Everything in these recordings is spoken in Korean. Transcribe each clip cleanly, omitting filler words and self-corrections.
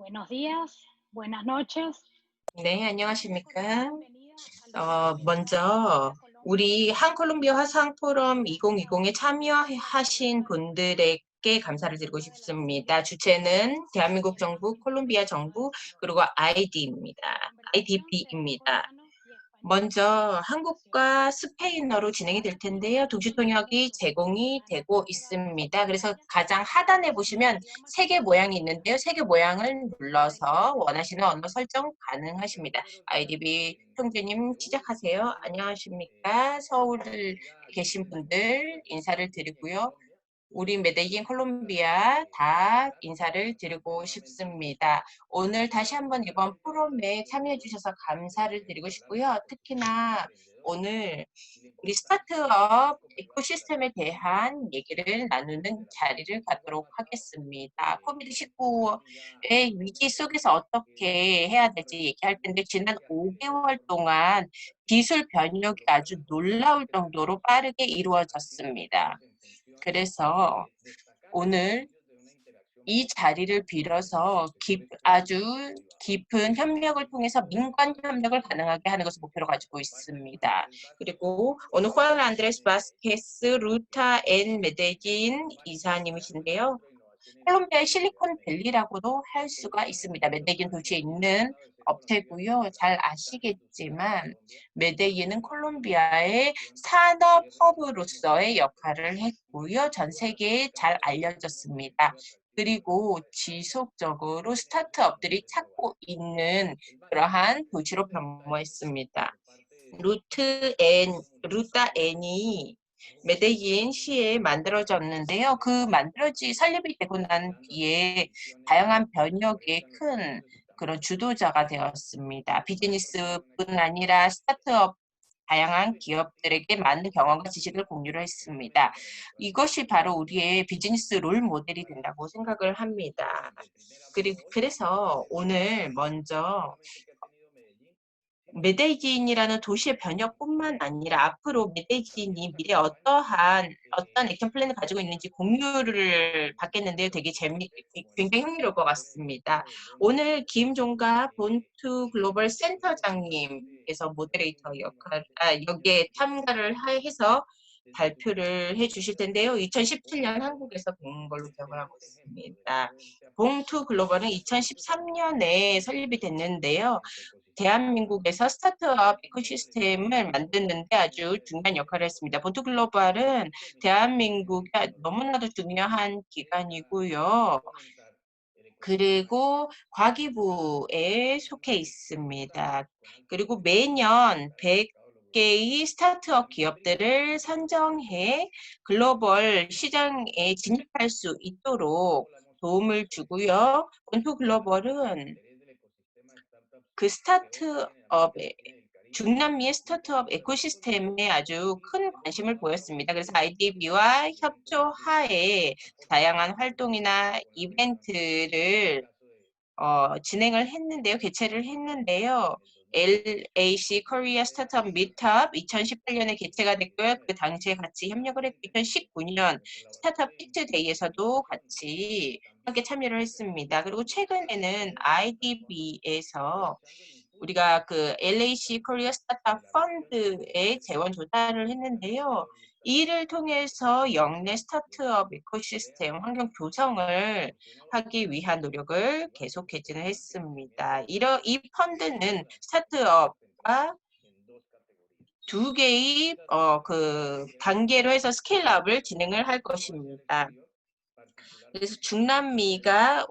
Buenos días, buenas noches. 네, Pues muy 안녕하십니까? bienvenida al decimotercera 먼저 Colombia Colombia 우리 한콜롬비아 화상 포럼 Internacional de 2020에 Abogados del 참여하신 Ecuador. 분들에게 감사를 드리고 Una de las 싶습니다. siglas 주체는 대한민국 de 정부, nuestro 콜롬비아 programa 정부, 그리고 y ID입니다. la conversación será en IDB입니다. coreano y español en 먼저 dos ocasiones. 한국과 스페인어로 진행이 될 텐데요. 동시 통역이 제공이 A la 되고 parte baja de su 있습니다. 그래서 pantalla 가장 habrá 하단에 opciones de 보시면 idioma que 세개 puede 모양이 seleccionar. 있는데요. 세개 모양을 Para 눌러서 iniciar, 원하시는 언어 설정 가능하십니다. IDB 형제님 시작하세요. 안녕하십니까? 서울에 계신 분들 인사를 드리고요. 우리 메델린 콜롬비아 다 인사를 드리고 싶습니다. 오늘 다시 한번 이번 포럼에 참여해 주셔서 감사를 드리고 싶고요. 특히나 오늘 우리 스타트업 에코시스템에 대한 얘기를 나누는 자리를 갖도록 하겠습니다. 코비드19의 위기 속에서 어떻게 해야 될지 얘기할 텐데 지난 5개월 동안 기술 변혁이 아주 놀라울 정도로 빠르게 이루어졌습니다. 그래서 오늘 이 자리를 빌어서 아주 깊은 협력을 통해서 민관 협력을 가능하게 하는 것을 목표로 가지고 있습니다. 그리고 오늘 후안 안드레스 바스케스 루타 앤 메데진 이사님이신데요. 콜롬비아의 실리콘밸리라고도 할 수가 있습니다. 메데긴 도시에 있는 업체고요. 잘 아시겠지만 메데인은 콜롬비아의 산업 허브로서의 역할을 했고요. 전 세계에 잘 알려졌습니다. 그리고 지속적으로 스타트업들이 찾고 있는 그러한 도시로 변모했습니다. 루타 N이 메데인 시에 만들어졌는데요. 설립이 되고 난 뒤에 다양한 변혁에 큰 그런 주도자가 되었습니다. 비즈니스뿐 아니라 스타트업 다양한 기업들에게 많은 경험과 지식을 공유를 했습니다. 이것이 바로 우리의 비즈니스 롤 모델이 된다고 생각을 합니다. 그래서 오늘 먼저 메데인이라는 도시의 변혁뿐만 아니라 앞으로 메데인이 미래에 어떤 액션 플랜을 가지고 있는지 공유를 받겠는데요. 굉장히 흥미로울 것 같습니다. 오늘 김종갑 본투 글로벌 센터장님께서 여기에 참가를 해서 발표를 해 주실 텐데요. 2017년 한국에서 본 걸로 기억을 하고 있습니다. 봉투 글로벌은 2013년에 설립이 됐는데요. 대한민국에서 스타트업 이코시스템을 만드는 데 아주 중요한 역할을 했습니다. 본투 글로벌은 대한민국에 너무나도 중요한 기관이고요. 그리고 과기부에 속해 있습니다. 그리고 매년 100개의 스타트업 기업들을 선정해 글로벌 시장에 진입할 수 있도록 도움을 주고요. 본투 글로벌은 그 중남미의 스타트업 에코시스템에 아주 큰 관심을 보였습니다. 그래서 IDB와 협조하에 다양한 활동이나 이벤트를 개최를 했는데요. LAC 코리아 스타트업 미트업 2018년에 개최가 됐고요. 그 당시에 같이 협력을 했고 2019년 스타트업 피트데이에서도 같이 함께 참여를 했습니다. 그리고 최근에는 IDB에서 우리가 그 LAC 코리아 스타트업 펀드에 재원 조달을 했는데요. 이를 통해서 영내 스타트업 이코시스템 환경 조성을 하기 위한 노력을 계속해지는 했습니다. 이 펀드는 스타트업과 두 개의 그 단계로 해서 스케일업을 진행을 할 것입니다. 그래서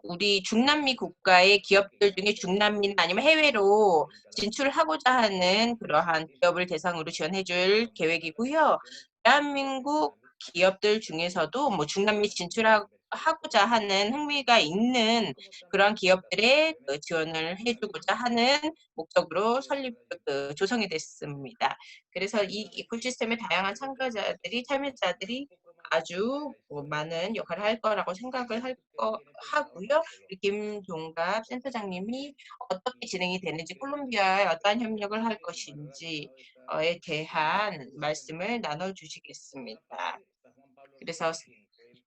우리 중남미 국가의 기업들 중에 중남미나 아니면 해외로 진출하고자 하는 그러한 기업을 대상으로 지원해 줄 계획이고요. 대한민국 기업들 중에서도 뭐 중남미 진출하고자 하는 흥미가 있는 그런 기업들의 그 지원을 해주고자 하는 목적으로 조성이 됐습니다. 그래서 이 이코시스템의 다양한 참여자들이 아주 많은 역할을 할 거라고 생각을 하고요. 우리 김종갑 센터장님이 어떻게 진행이 되는지 콜롬비아에 어떠한 협력을 할 것인지에 대한 말씀을 나눠주시겠습니다. 그래서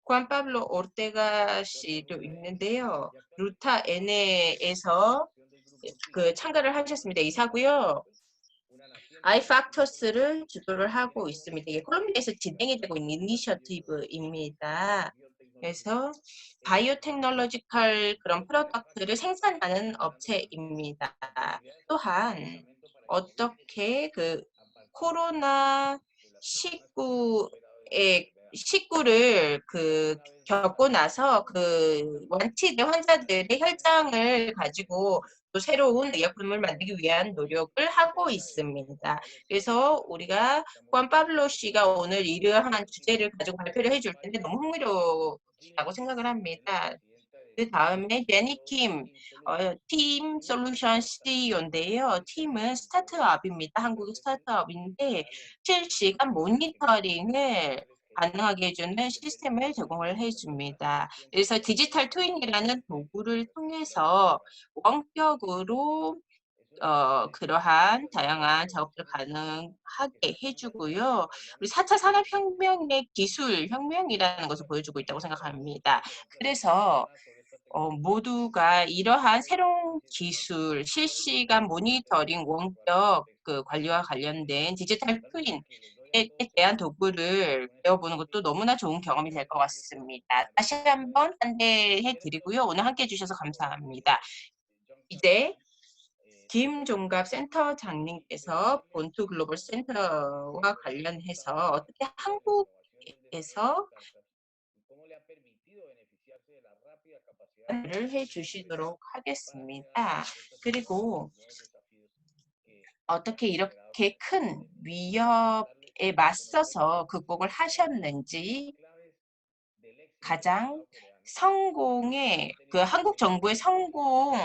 후안 파블로 오르테가 씨도 있는데요. 루타 NA에서 그 참가를 하셨습니다. 이사고요. 아이factors를 주도를 하고 있습니다. 이게 콜롬비아에서 진행이 되고 있는 이니셔티브입니다. 그래서 바이오테크놀로지컬 그런 프로덕트를 생산하는 업체입니다. 또한 어떻게 그 코로나 19를 그 겪고 나서 그 완치된 환자들의 혈장을 가지고 또 새로운 의약품을 만들기 위한 노력을 하고 있습니다. 그래서 우리가 후안 파블로 씨가 오늘 이러한 주제를 가지고 발표를 해줄 텐데 너무 흥미롭다고 생각을 합니다. 그 다음에 제니 킴, 팀 솔루션 CEO인데요. 팀은 스타트업입니다. 한국의 스타트업인데 실시간 모니터링을 가능하게 해주는 시스템을 제공을 해줍니다. 그래서 디지털 트윈이라는 도구를 통해서 원격으로 그러한 다양한 작업들을 가능하게 해주고요. 우리 4차 산업혁명의 기술 혁명이라는 것을 보여주고 있다고 생각합니다. 그래서 모두가 이러한 새로운 기술, 실시간 모니터링, 원격 그 관리와 관련된 디지털 트윈에 대한 도구를 배워보는 것도 너무나 좋은 경험이 될 것 같습니다. 다시 한번 환대해 드리고요. 오늘 함께 해주셔서 감사합니다. 이제 김종갑 센터장님께서 본투 글로벌 센터와 관련해서 어떻게 한국에서 를 해주시도록 하겠습니다. 그리고 어떻게 이렇게 큰 위협에 맞서서 극복을 하셨는지 가장 성공의 그 한국 정부의 성공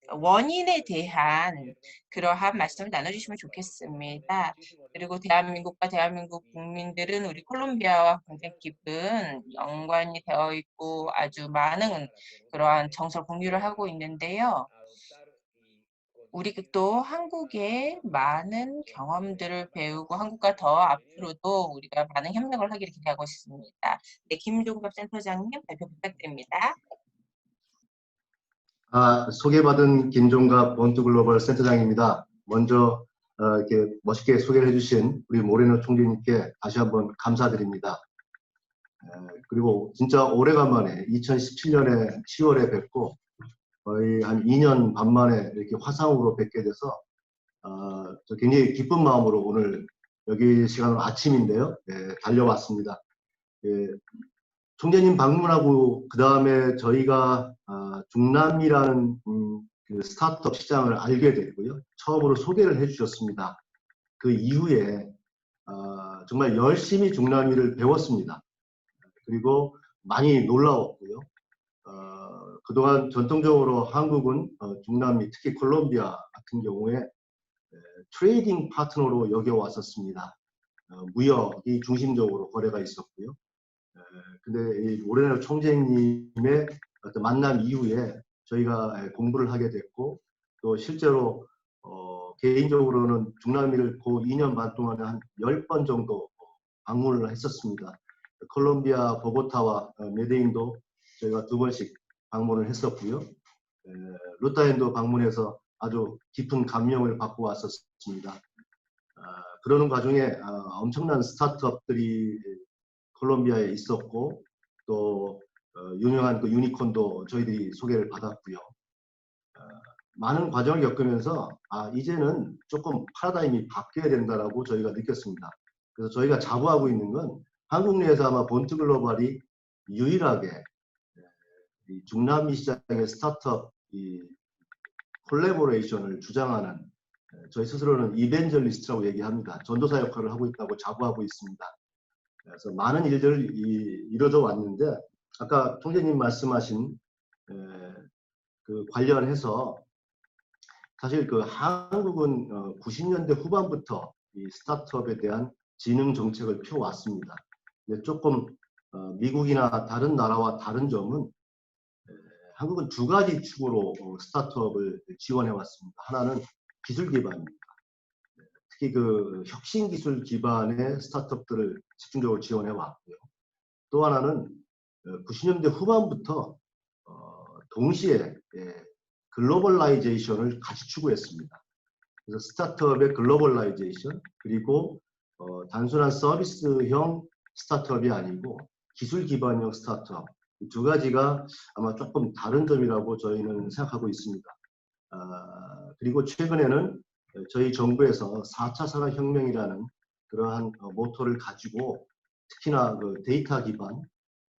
원인에 대한 그러한 말씀을 나눠주시면 좋겠습니다. 그리고 대한민국과 대한민국 국민들은 우리 콜롬비아와 굉장히 깊은 연관이 되어 있고 아주 많은 그러한 정서를 공유를 하고 있는데요. 우리 또 한국의 많은 경험들을 배우고 한국과 더 앞으로도 우리가 많은 협력을 하기를 기대하고 있습니다. 네, 김종갑 센터장님 발표 부탁드립니다. 소개받은 김종갑 본투글로벌 센터장입니다. 먼저 이렇게 멋있게 소개를 해주신 우리 모레노 총재님께 다시 한번 감사드립니다. 그리고 진짜 오래간만에 2017년에 10월에 뵙고 거의 한 2년 반 만에 이렇게 화상으로 뵙게 돼서 저 굉장히 기쁜 마음으로 오늘 여기 시간은 아침인데요. 달려왔습니다. 총재님 방문하고 그 다음에 저희가 중남이라는 그 스타트업 시장을 알게 됐고요. 처음으로 소개를 해주셨습니다. 그 이후에 정말 열심히 중남이를 배웠습니다. 그리고 많이 놀라웠고요. 그동안 전통적으로 한국은 중남미, 특히 콜롬비아 같은 경우에 트레이딩 파트너로 여겨왔었습니다. 무역이 중심적으로 거래가 있었고요. 근데 이 오레노 총재님의 어떤 만남 이후에 저희가 공부를 하게 됐고 또 실제로 개인적으로는 중남미를 그 2년 반 동안에 한 10번 정도 방문을 했었습니다. 콜롬비아 보고타와 메데인도 저희가 2번씩 방문을 했었고요. 루타엔도 방문해서 아주 깊은 감명을 받고 왔었습니다. 그러는 과정에 엄청난 스타트업들이 콜롬비아에 있었고 또 유명한 그 유니콘도 저희들이 소개를 받았고요. 많은 과정을 겪으면서 이제는 조금 파라다임이 바뀌어야 된다라고 저희가 느꼈습니다. 그래서 저희가 자부하고 있는 건 한국 내에서 아마 본투글로벌이 유일하게 이 중남미 시장의 스타트업 이 콜래보레이션을 주장하는 저희 스스로는 이벤젤리스트라고 얘기합니다. 전도사 역할을 하고 있다고 자부하고 있습니다. 그래서 많은 일들을 이뤄져 왔는데 아까 총재님 말씀하신 그 관련해서 사실 그 한국은 90년대 후반부터 이 스타트업에 대한 진흥 정책을 펴왔습니다. 근데 조금 미국이나 다른 나라와 다른 점은 한국은 2가지 축으로 스타트업을 지원해 왔습니다. 하나는 기술 기반입니다. 특히 그 혁신 기술 기반의 스타트업들을 집중적으로 지원해 왔고요. 또 하나는 90년대 후반부터 동시에 글로벌라이제이션을 같이 추구했습니다. 그래서 스타트업의 글로벌라이제이션, 그리고 단순한 서비스형 스타트업이 아니고 기술 기반형 스타트업, 이 두 가지가 아마 조금 다른 점이라고 저희는 생각하고 있습니다. 그리고 최근에는 저희 정부에서 4차 산업혁명이라는 그러한 모토를 가지고 특히나 그 데이터 기반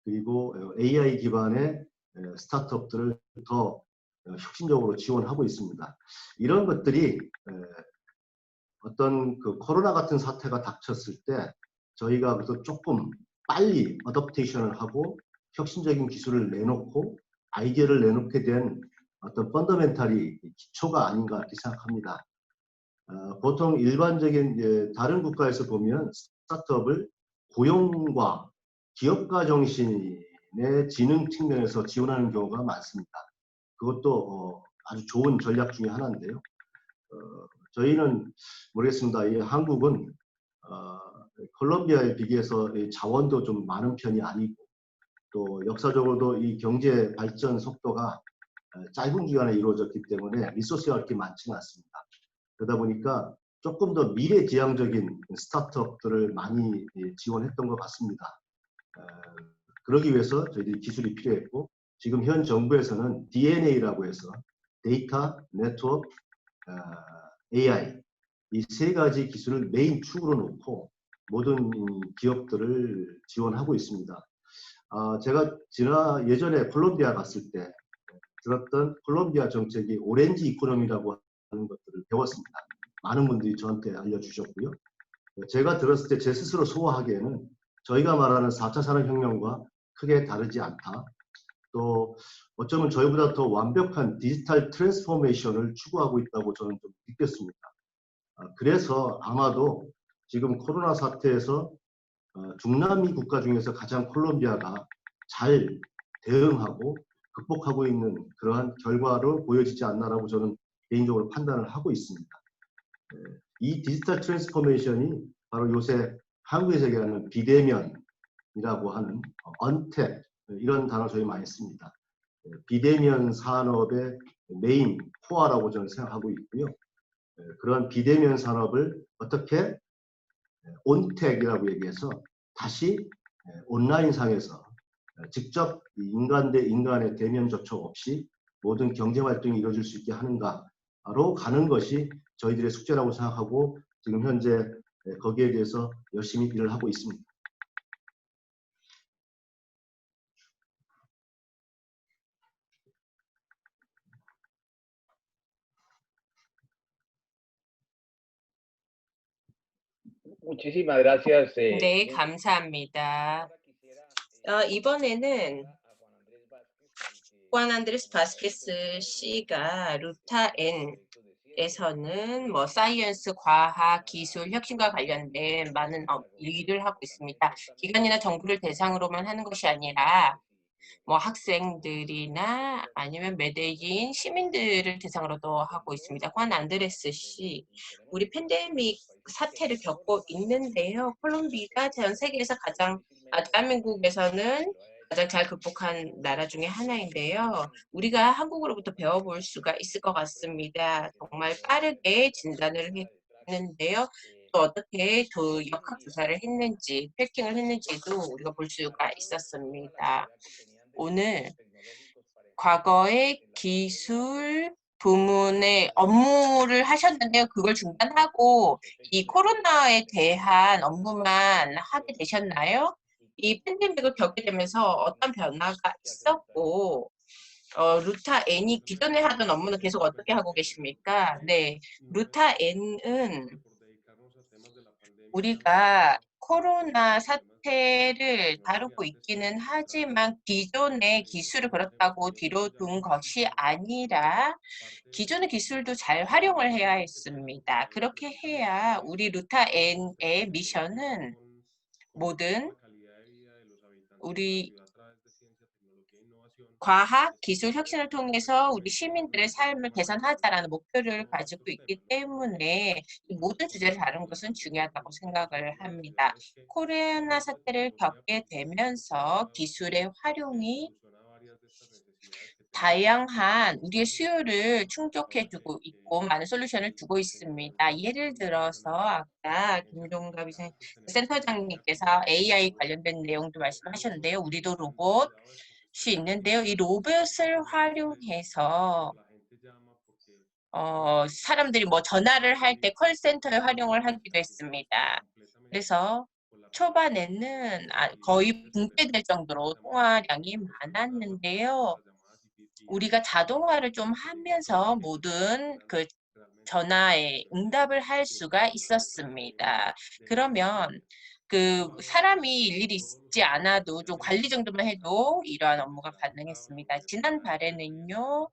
그리고 AI 기반의 스타트업들을 더 혁신적으로 지원하고 있습니다. 이런 것들이 어떤 그 코로나 같은 사태가 닥쳤을 때 저희가 그래서 조금 빨리 어댑테이션을 하고 혁신적인 기술을 내놓고 아이디어를 내놓게 된 어떤 펀더멘탈이 기초가 아닌가 이렇게 생각합니다. 보통 일반적인 다른 국가에서 보면 스타트업을 고용과 기업가 정신의 지능 측면에서 지원하는 경우가 많습니다. 그것도 아주 좋은 전략 중에 하나인데요. 저희는 모르겠습니다. 이 한국은 콜롬비아에 비교해서 자원도 좀 많은 편이 아니고 또 역사적으로도 이 경제 발전 속도가 짧은 기간에 이루어졌기 때문에 리소스가 그렇게 많지는 않습니다. 그러다 보니까 조금 더 미래지향적인 스타트업들을 많이 지원했던 것 같습니다. 그러기 위해서 저희들이 기술이 필요했고 지금 현 정부에서는 DNA라고 해서 데이터, 네트워크, AI 이 세 가지 기술을 메인 축으로 놓고 모든 기업들을 지원하고 있습니다. 제가 예전에 콜롬비아 갔을 때 들었던 콜롬비아 정책이 오렌지 이코노미라고 하는 것들을 배웠습니다. 많은 분들이 저한테 알려주셨고요. 제가 들었을 때 제 스스로 소화하기에는 저희가 말하는 4차 산업혁명과 크게 다르지 않다. 또 어쩌면 저희보다 더 완벽한 디지털 트랜스포메이션을 추구하고 있다고 저는 좀 느꼈습니다. 그래서 아마도 지금 코로나 사태에서 중남미 국가 중에서 가장 콜롬비아가 잘 대응하고 극복하고 있는 그러한 결과로 보여지지 않나라고 저는 개인적으로 판단을 하고 있습니다. 이 디지털 트랜스포메이션이 바로 요새 한국에서 얘기하는 비대면이라고 하는 언택 이런 단어 저희 많이 씁니다. 비대면 산업의 메인 코어라고 저는 생각하고 있고요. 그런 비대면 산업을 어떻게 온택이라고 얘기해서 다시 온라인상에서 직접 인간 대 인간의 대면 접촉 없이 모든 경제 활동이 이루어질 수 있게 하는가로 가는 것이 저희들의 숙제라고 생각하고 지금 현재 거기에 대해서 열심히 일을 하고 있습니다. Muchísimas gracias. 네, 감사합니다. 이번에는 후안 안드레스 바스케스 씨가 루타 N에서는 뭐 사이언스, 과학, 기술, 혁신과 관련된 많은 일을 하고 있습니다. 기관이나 정부를 대상으로만 하는 것이 아니라 뭐 학생들이나 아니면 메데인 시민들을 대상으로도 하고 있습니다. 후안 안드레스 씨, 우리 팬데믹 사태를 겪고 있는데요. 콜롬비아가 전 세계에서 대한민국에서는 가장 잘 극복한 나라 중에 하나인데요. 우리가 한국으로부터 배워볼 수가 있을 것 같습니다. 정말 빠르게 진단을 했는데요. 또 어떻게 역학조사를 했는지, 패킹을 했는지도 우리가 볼 수가 있었습니다. 오늘 과거에 기술 부문의 업무를 하셨는데요. 그걸 중단하고 이 코로나에 대한 업무만 하게 되셨나요? 이 팬데믹을 겪게 되면서 어떤 변화가 있었고 루타 N이 기존에 하던 업무는 계속 어떻게 하고 계십니까? 네, 루타 N은 우리가 코로나 사태를 다루고 있기는 하지만 기존의 기술을 그렇다고 뒤로 둔 것이 아니라 기존의 기술도 잘 활용을 해야 했습니다. 그렇게 해야 우리 루타 N의 미션은 모든 우리 과학, 기술 혁신을 통해서 우리 시민들의 삶을 개선하자라는 목표를 가지고 있기 때문에 이 모든 주제를 다루는 것은 중요하다고 생각을 합니다. 코로나 사태를 겪게 되면서 기술의 활용이 다양한 우리의 수요를 충족해주고 있고 많은 솔루션을 두고 있습니다. 예를 들어서 아까 김종갑 센터장님께서 AI 관련된 내용도 말씀하셨는데요. 우리도 로봇이 있는데요. 이 로봇을 활용해서 사람들이 뭐 전화를 할 때 콜센터에 활용을 하기도 했습니다. 그래서 초반에는 거의 붕괴될 정도로 통화량이 많았는데요. 우리가 자동화를 좀 하면서 모든 그 전화에 응답을 할 수가 있었습니다. 그러면 그 사람이 일일이 있지 않아도 좀 관리 정도만 해도 이러한 업무가 가능했습니다. 지난달에는요,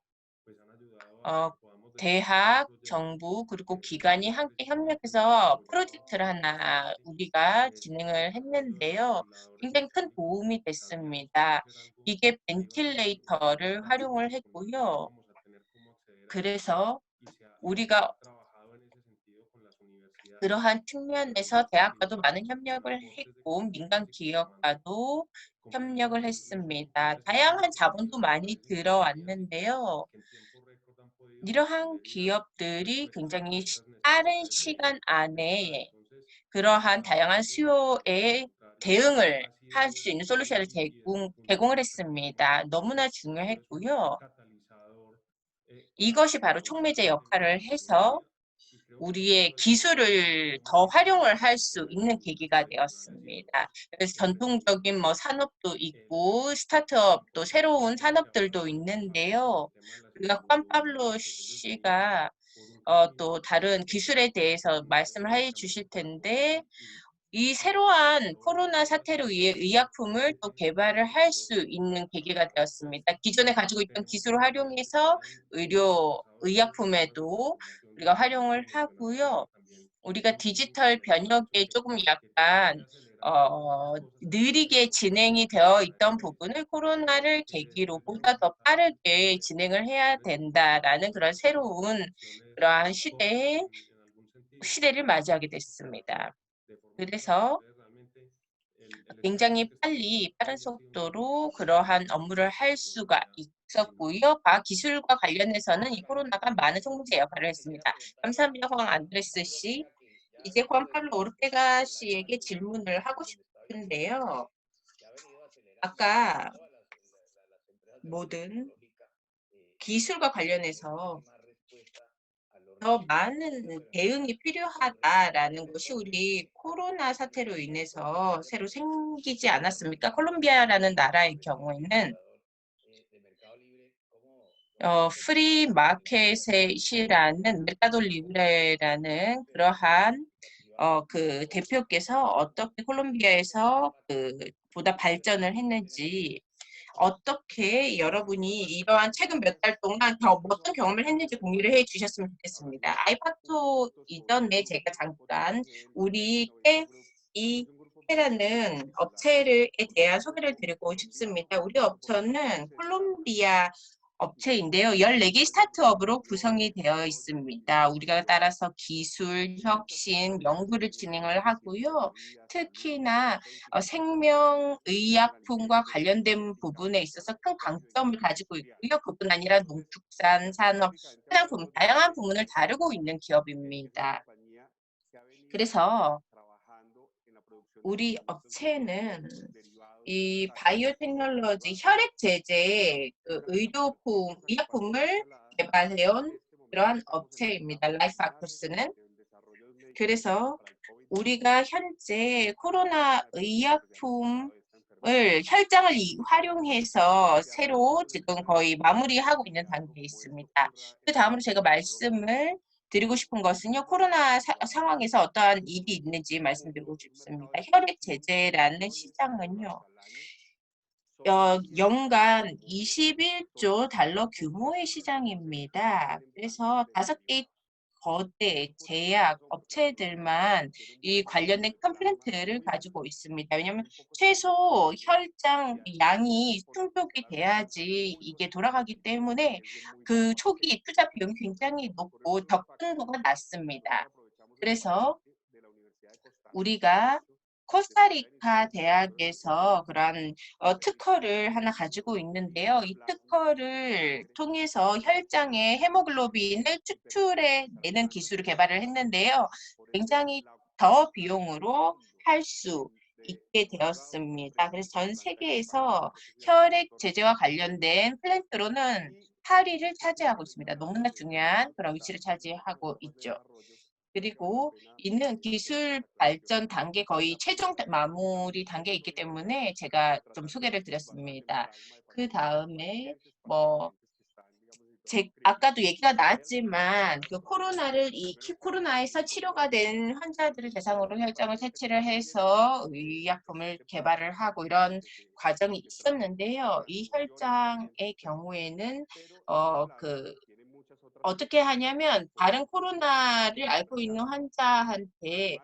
대학, 정부, 그리고 기관이 함께 협력해서 프로젝트를 하나 우리가 진행을 했는데요. 굉장히 큰 도움이 됐습니다. 이게 벤틸레이터를 활용을 했고요. 그래서 우리가 그러한 측면에서 대학과도 많은 협력을 했고 민간 기업과도 협력을 했습니다. 다양한 자본도 많이 들어왔는데요. 이러한 기업들이 굉장히 빠른 시간 안에 그러한 다양한 수요에 대응을 할 수 있는 솔루션을 제공을 했습니다. 너무나 중요했고요. 이것이 바로 촉매제 역할을 해서 우리의 기술을 더 활용을 할 수 있는 계기가 되었습니다. 그래서 전통적인 뭐 산업도 있고 스타트업도 새로운 산업들도 있는데요. 우리가 후안 파블로 씨가 또 다른 기술에 대해서 말씀을 해 주실 텐데 이 새로운 코로나 사태로 의해 의약품을 또 개발을 할 수 있는 계기가 되었습니다. 기존에 가지고 있던 기술을 활용해서 의약품에도 우리가 활용을 하고요. 우리가 디지털 변혁에 조금 약간 느리게 진행이 되어 있던 부분을 코로나를 계기로 보다 더 빠르게 진행을 해야 된다라는 그런 새로운 그러한 시대를 맞이하게 됐습니다. 그래서 굉장히 빠른 속도로 그러한 업무를 할 수가 있었고요. 과학기술과 관련해서는 이 코로나가 많은 촉매제 역할을 했습니다. 감사합니다. 황 안드레스 씨. 이제 후안 팔로 오르테가 씨에게 질문을 하고 싶은데요. 아까 모든 기술과 관련해서 더 많은 대응이 필요하다라는 것이 우리 코로나 사태로 인해서 새로 생기지 않았습니까? 콜롬비아라는 나라의 경우에는 프리 마켓이라는 메르카도 리브레라는 그러한 그 대표께서 어떻게 콜롬비아에서 보다 발전을 했는지 어떻게 여러분이 이러한 최근 몇 달 동안 어떤 경험을 했는지 공유를 해 주셨으면 좋겠습니다. 아이파토 이전에 제가 잠깐 우리 이 라는 업체에 대한 소개를 드리고 싶습니다. 우리 업체는 콜롬비아 업체인데요. 14개 스타트업으로 구성이 되어 있습니다. 우리가 따라서 기술, 혁신, 연구를 진행을 하고요. 특히나 생명의약품과 관련된 부분에 있어서 큰 강점을 가지고 있고요. 그뿐 아니라 농축산, 산업, 화장품, 다양한 부문을 다루고 있는 기업입니다. 그래서 우리 업체는 이 바이오테크놀로지 혈액 제제 의약품을 개발해온 그러한 업체입니다. 라이프아쿠스는. 그래서 우리가 현재 코로나 의약품을 혈장을 활용해서 새로 지금 거의 마무리하고 있는 단계에 있습니다. 그 다음으로 제가 말씀을 드리고 싶은 것은요. 코로나 상황에서 어떠한 일이 있는지 말씀드리고 싶습니다. 혈액 제제라는 시장은요. 연간 21조 달러 규모의 시장입니다. 그래서 5개 거대 제약 업체들만 이 관련된 컴플레인트를 가지고 있습니다. 왜냐하면 최소 혈장 양이 충족이 돼야지 이게 돌아가기 때문에 그 초기 투자 비용이 굉장히 높고 접근도가 낮습니다. 그래서 우리가 코스타리카 대학에서 그런 특허를 하나 가지고 있는데요. 이 특허를 통해서 혈장의 헤모글로빈을 추출해내는 기술을 개발을 했는데요. 굉장히 더 비용으로 할 수 있게 되었습니다. 그래서 전 세계에서 혈액 제제와 관련된 플랜트로는 8위를 차지하고 있습니다. 너무나 중요한 그런 위치를 차지하고 있죠. 그리고 이는 기술 발전 단계 거의 최종 마무리 단계에 있기 때문에 제가 좀 소개를 드렸습니다. 그 다음에 아까도 얘기가 나왔지만 그 코로나에서 치료가 된 환자들을 대상으로 혈장을 채취를 해서 의약품을 개발을 하고 이런 과정이 있었는데요. 이 혈장의 경우에는 어떻게 하냐면 다른 코로나를 앓고 있는 환자한테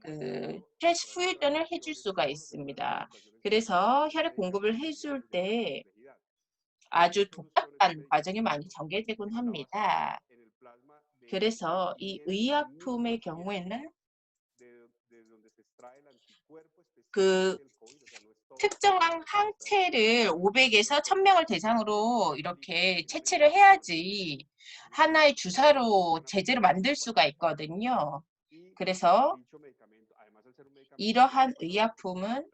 스트레스 후유전을 해줄 수가 있습니다. 그래서 혈액 공급을 해줄 때 아주 복잡한 과정이 많이 전개되곤 합니다. 그래서 이 의약품의 경우에는 그 특정한 항체를 500에서 1000명을 대상으로 이렇게 채취를 해야지 하나의 주사로 제제로 만들 수가 있거든요. 그래서 이러한 의약품은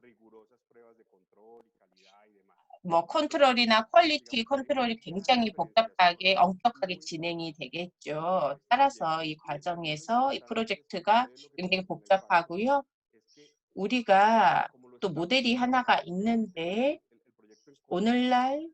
컨트롤이나 퀄리티 컨트롤이 굉장히 복잡하게 엄격하게 진행이 되겠죠. 따라서 이 과정에서 이 프로젝트가 굉장히 복잡하고요. 우리가 또 모델이 하나가 있는데 오늘날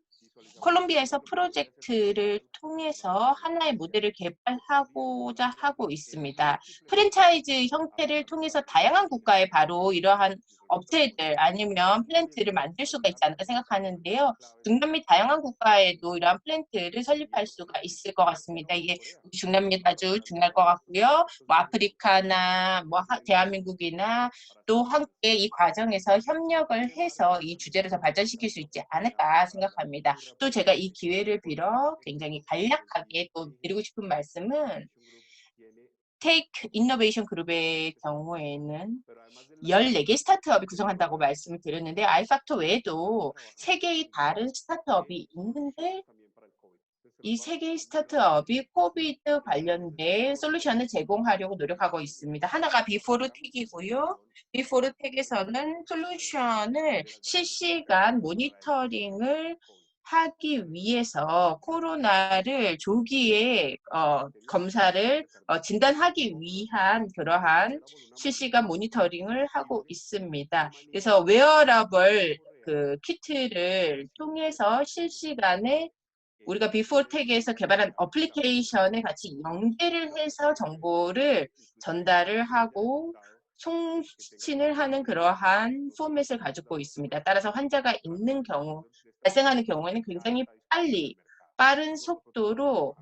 콜롬비아에서 프로젝트를 통해서 하나의 모델을 개발하고자 하고 있습니다. 프랜차이즈 형태를 통해서 다양한 국가에 바로 이러한 업체들 아니면 플랜트를 만들 수가 있지 않나 생각하는데요. 중남미 다양한 국가에도 이러한 플랜트를 설립할 수가 있을 것 같습니다. 이게 중남미 아주 중요할 것 같고요. 아프리카나 대한민국이나 또 함께 이 과정에서 협력을 해서 이 주제를 더 발전시킬 수 있지 않을까 생각합니다. 또 제가 이 기회를 빌어 굉장히 간략하게 또 드리고 싶은 말씀은 테이크 이노베이션 그룹의 경우에는 14개 스타트업이 구성한다고 말씀을 드렸는데 아이factor 외에도 3개의 다른 스타트업이 있는데 이 3개의 스타트업이 코비드 관련된 솔루션을 제공하려고 노력하고 있습니다. 하나가 비포르텍이고요. 비포르텍에서는 솔루션을 실시간 모니터링을 하기 위해서 코로나를 조기에 검사를 진단하기 위한 그러한 실시간 모니터링을 하고 있습니다. 그래서 웨어러블 키트를 통해서 실시간에 우리가 비포텍에서 개발한 어플리케이션에 같이 연계를 해서 정보를 전달을 하고 송신을 하는 그러한 포맷을 가지고 있습니다. 따라서 환자가 발생하는 경우에는 굉장히 빠른 속도로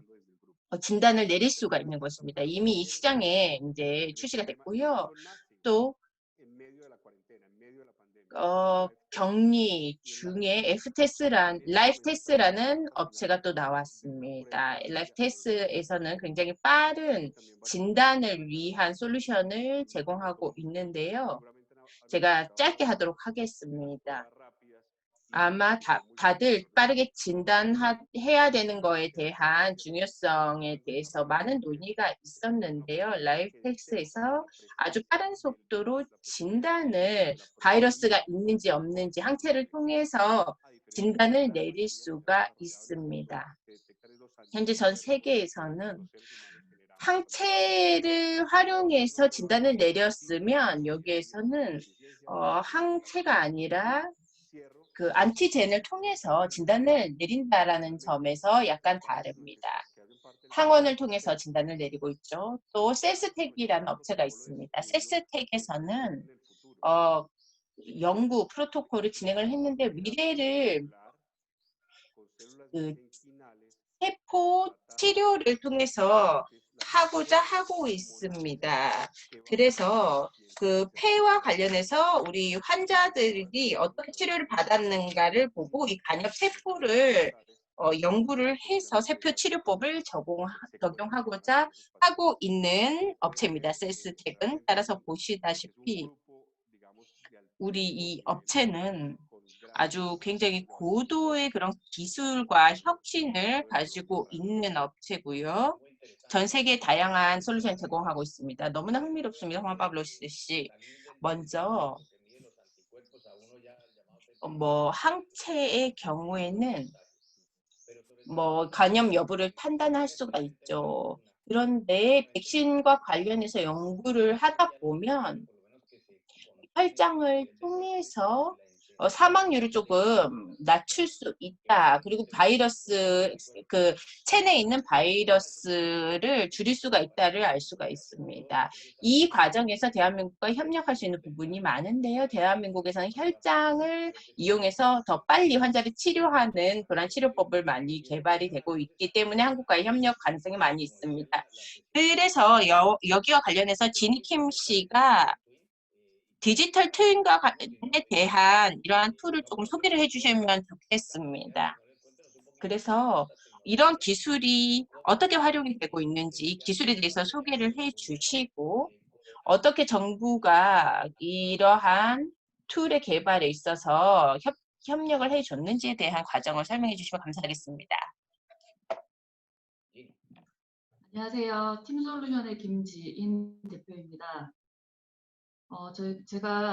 진단을 내릴 수가 있는 것입니다. 이미 이 시장에 이제 출시가 됐고요. 또 격리 중에 라이프테스라는 업체가 또 나왔습니다. 라이프테스에서는 굉장히 빠른 진단을 위한 솔루션을 제공하고 있는데요. 제가 짧게 하도록 하겠습니다. 아마 다들 빠르게 진단해야 되는 거에 대한 중요성에 대해서 많은 논의가 있었는데요. 라이프텍스에서 아주 빠른 속도로 바이러스가 있는지 없는지 항체를 통해서 진단을 내릴 수가 있습니다. 현재 전 세계에서는 항체를 활용해서 진단을 내렸으면 여기에서는 항체가 아니라 안티젠을 통해서 진단을 내린다라는 점에서 약간 다릅니다. 항원을 통해서 진단을 내리고 있죠. 또 셀스텍이라는 업체가 있습니다. 셀스텍에서는 연구 프로토콜을 진행을 했는데 미래를 세포 치료를 통해서 하고자 하고 있습니다. 그래서 그 폐와 관련해서 우리 환자들이 어떤 치료를 받았는가를 보고 이 간엽 세포를 연구를 해서 세포 치료법을 적용하고자 하고 있는 업체입니다. 셀스텍은. 따라서 보시다시피 우리 이 업체는 아주 굉장히 고도의 그런 기술과 혁신을 가지고 있는 업체고요. 전 세계 다양한 솔루션 제공하고 있습니다. 너무나 흥미롭습니다. Juan Pablo 씨. 먼저 항체의 경우에는 간염 여부를 판단할 수가 있죠. 그런데 백신과 관련해서 연구를 하다 보면 혈장을 통해서 사망률을 조금 낮출 수 있다. 그리고 바이러스, 그 체내에 있는 바이러스를 줄일 수가 있다를 알 수가 있습니다. 이 과정에서 대한민국과 협력할 수 있는 부분이 많은데요. 대한민국에서는 혈장을 이용해서 더 빨리 환자를 치료하는 그런 치료법을 많이 개발이 되고 있기 때문에 한국과의 협력 가능성이 많이 있습니다. 그래서 여기와 관련해서 지니킴 씨가 디지털 트윈과 관련에 대한 이러한 툴을 조금 소개를 해주시면 좋겠습니다. 그래서 이런 기술이 어떻게 활용이 되고 있는지 기술에 대해서 소개를 해주시고 어떻게 정부가 이러한 툴의 개발에 있어서 협력을 해줬는지에 대한 과정을 설명해 주시면 감사하겠습니다. 안녕하세요. 팀솔루션의 김지인 대표입니다.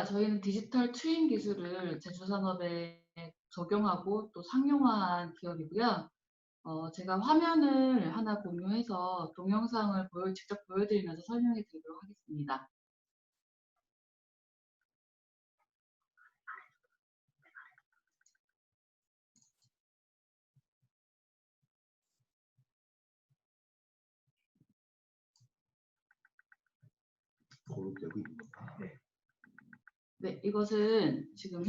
저희는 디지털 트윈 기술을 제조산업에 적용하고 또 상용화한 기업이고요. 제가 화면을 하나 공유해서 동영상을 직접 보여드리면서 설명해 드리도록 하겠습니다. 네, 이것은 지금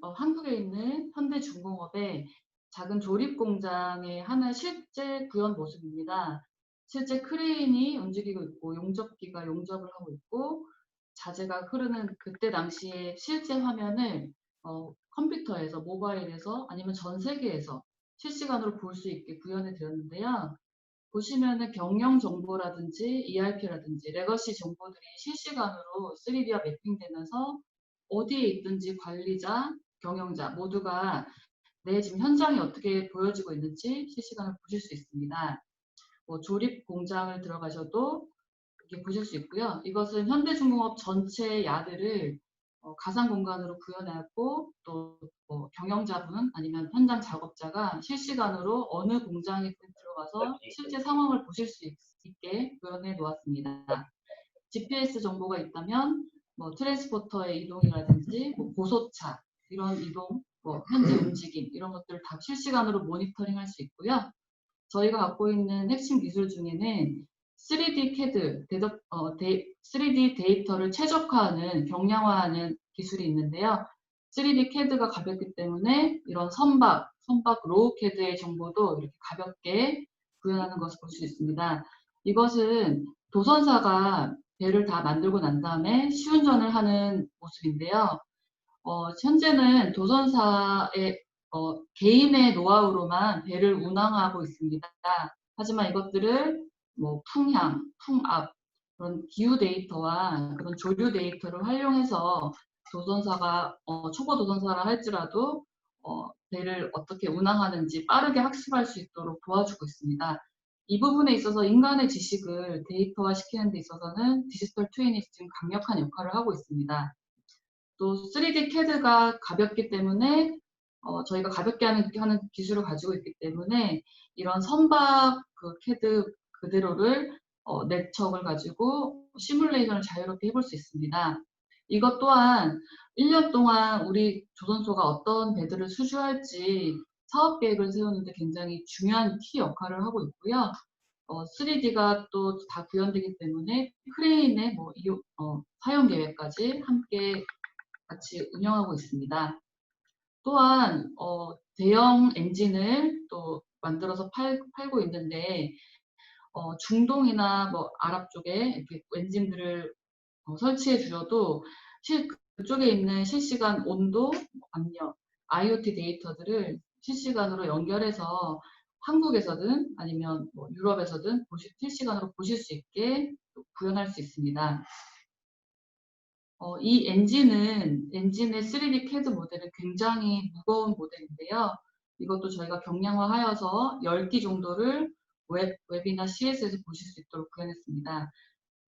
한국에 있는 현대중공업의 작은 조립 공장의 하나의 실제 구현 모습입니다. 실제 크레인이 움직이고 있고 용접기가 용접을 하고 있고 자재가 흐르는 그때 당시에 실제 화면을 컴퓨터에서 모바일에서 아니면 전 세계에서 실시간으로 볼 수 있게 구현이 되었는데요. 보시면은 경영 정보라든지 ERP라든지 레거시 정보들이 실시간으로 3D화 매핑되면서 어디에 있든지 관리자, 경영자 모두가 내 지금 현장이 어떻게 보여지고 있는지 실시간으로 보실 수 있습니다. 조립 공장을 들어가셔도 이렇게 보실 수 있고요. 이것은 현대중공업 전체 야드를 가상 공간으로 구현하고 또 경영자분 아니면 현장 작업자가 실시간으로 어느 공장에 들어가서 실제 상황을 보실 수 있게 구현해 놓았습니다. GPS 정보가 있다면 트랜스포터의 이동이라든지 고소차 이런 이동, 현재 움직임 이런 것들을 다 실시간으로 모니터링할 수 있고요. 저희가 갖고 있는 핵심 기술 중에는 3D CAD, 3D 데이터를 최적화하는, 경량화하는 기술이 있는데요. 3D CAD가 가볍기 때문에 이런 선박 로우 CAD의 정보도 이렇게 가볍게 구현하는 것을 볼 수 있습니다. 이것은 도선사가 배를 다 만들고 난 다음에 시운전을 하는 모습인데요. 현재는 도선사의 개인의 노하우로만 배를 운항하고 있습니다. 하지만 이것들을 풍향, 풍압, 그런 기후 데이터와 그런 조류 데이터를 활용해서 도선사가 초보 도선사라 할지라도 배를 어떻게 운항하는지 빠르게 학습할 수 있도록 도와주고 있습니다. 이 부분에 있어서 인간의 지식을 데이터화 시키는 데 있어서는 디지털 트윈이 지금 강력한 역할을 하고 있습니다. 또 3D CAD가 가볍기 때문에 저희가 가볍게 하는 기술을 가지고 있기 때문에 이런 선박 CAD 그대로를 내척을 가지고 시뮬레이션을 자유롭게 해볼 수 있습니다. 이것 또한 1년 동안 우리 조선소가 어떤 배들을 수주할지 사업 계획을 세우는데 굉장히 중요한 키 역할을 하고 있고요. 3D가 또 다 구현되기 때문에 크레인의 사용 계획까지 함께 같이 운영하고 있습니다. 또한 대형 엔진을 또 만들어서 팔고 있는데 중동이나 뭐 아랍 쪽에 이렇게 엔진들을 설치해 주셔도 그쪽에 있는 실시간 온도, 압력, IoT 데이터들을 실시간으로 연결해서 한국에서든 아니면 뭐 유럽에서든 실시간으로 보실 수 있게 구현할 수 있습니다. 이 엔진의 3D CAD 모델은 굉장히 무거운 모델인데요. 이것도 저희가 경량화하여서 10기 정도를 웹이나 CS에서 보실 수 있도록 구현했습니다.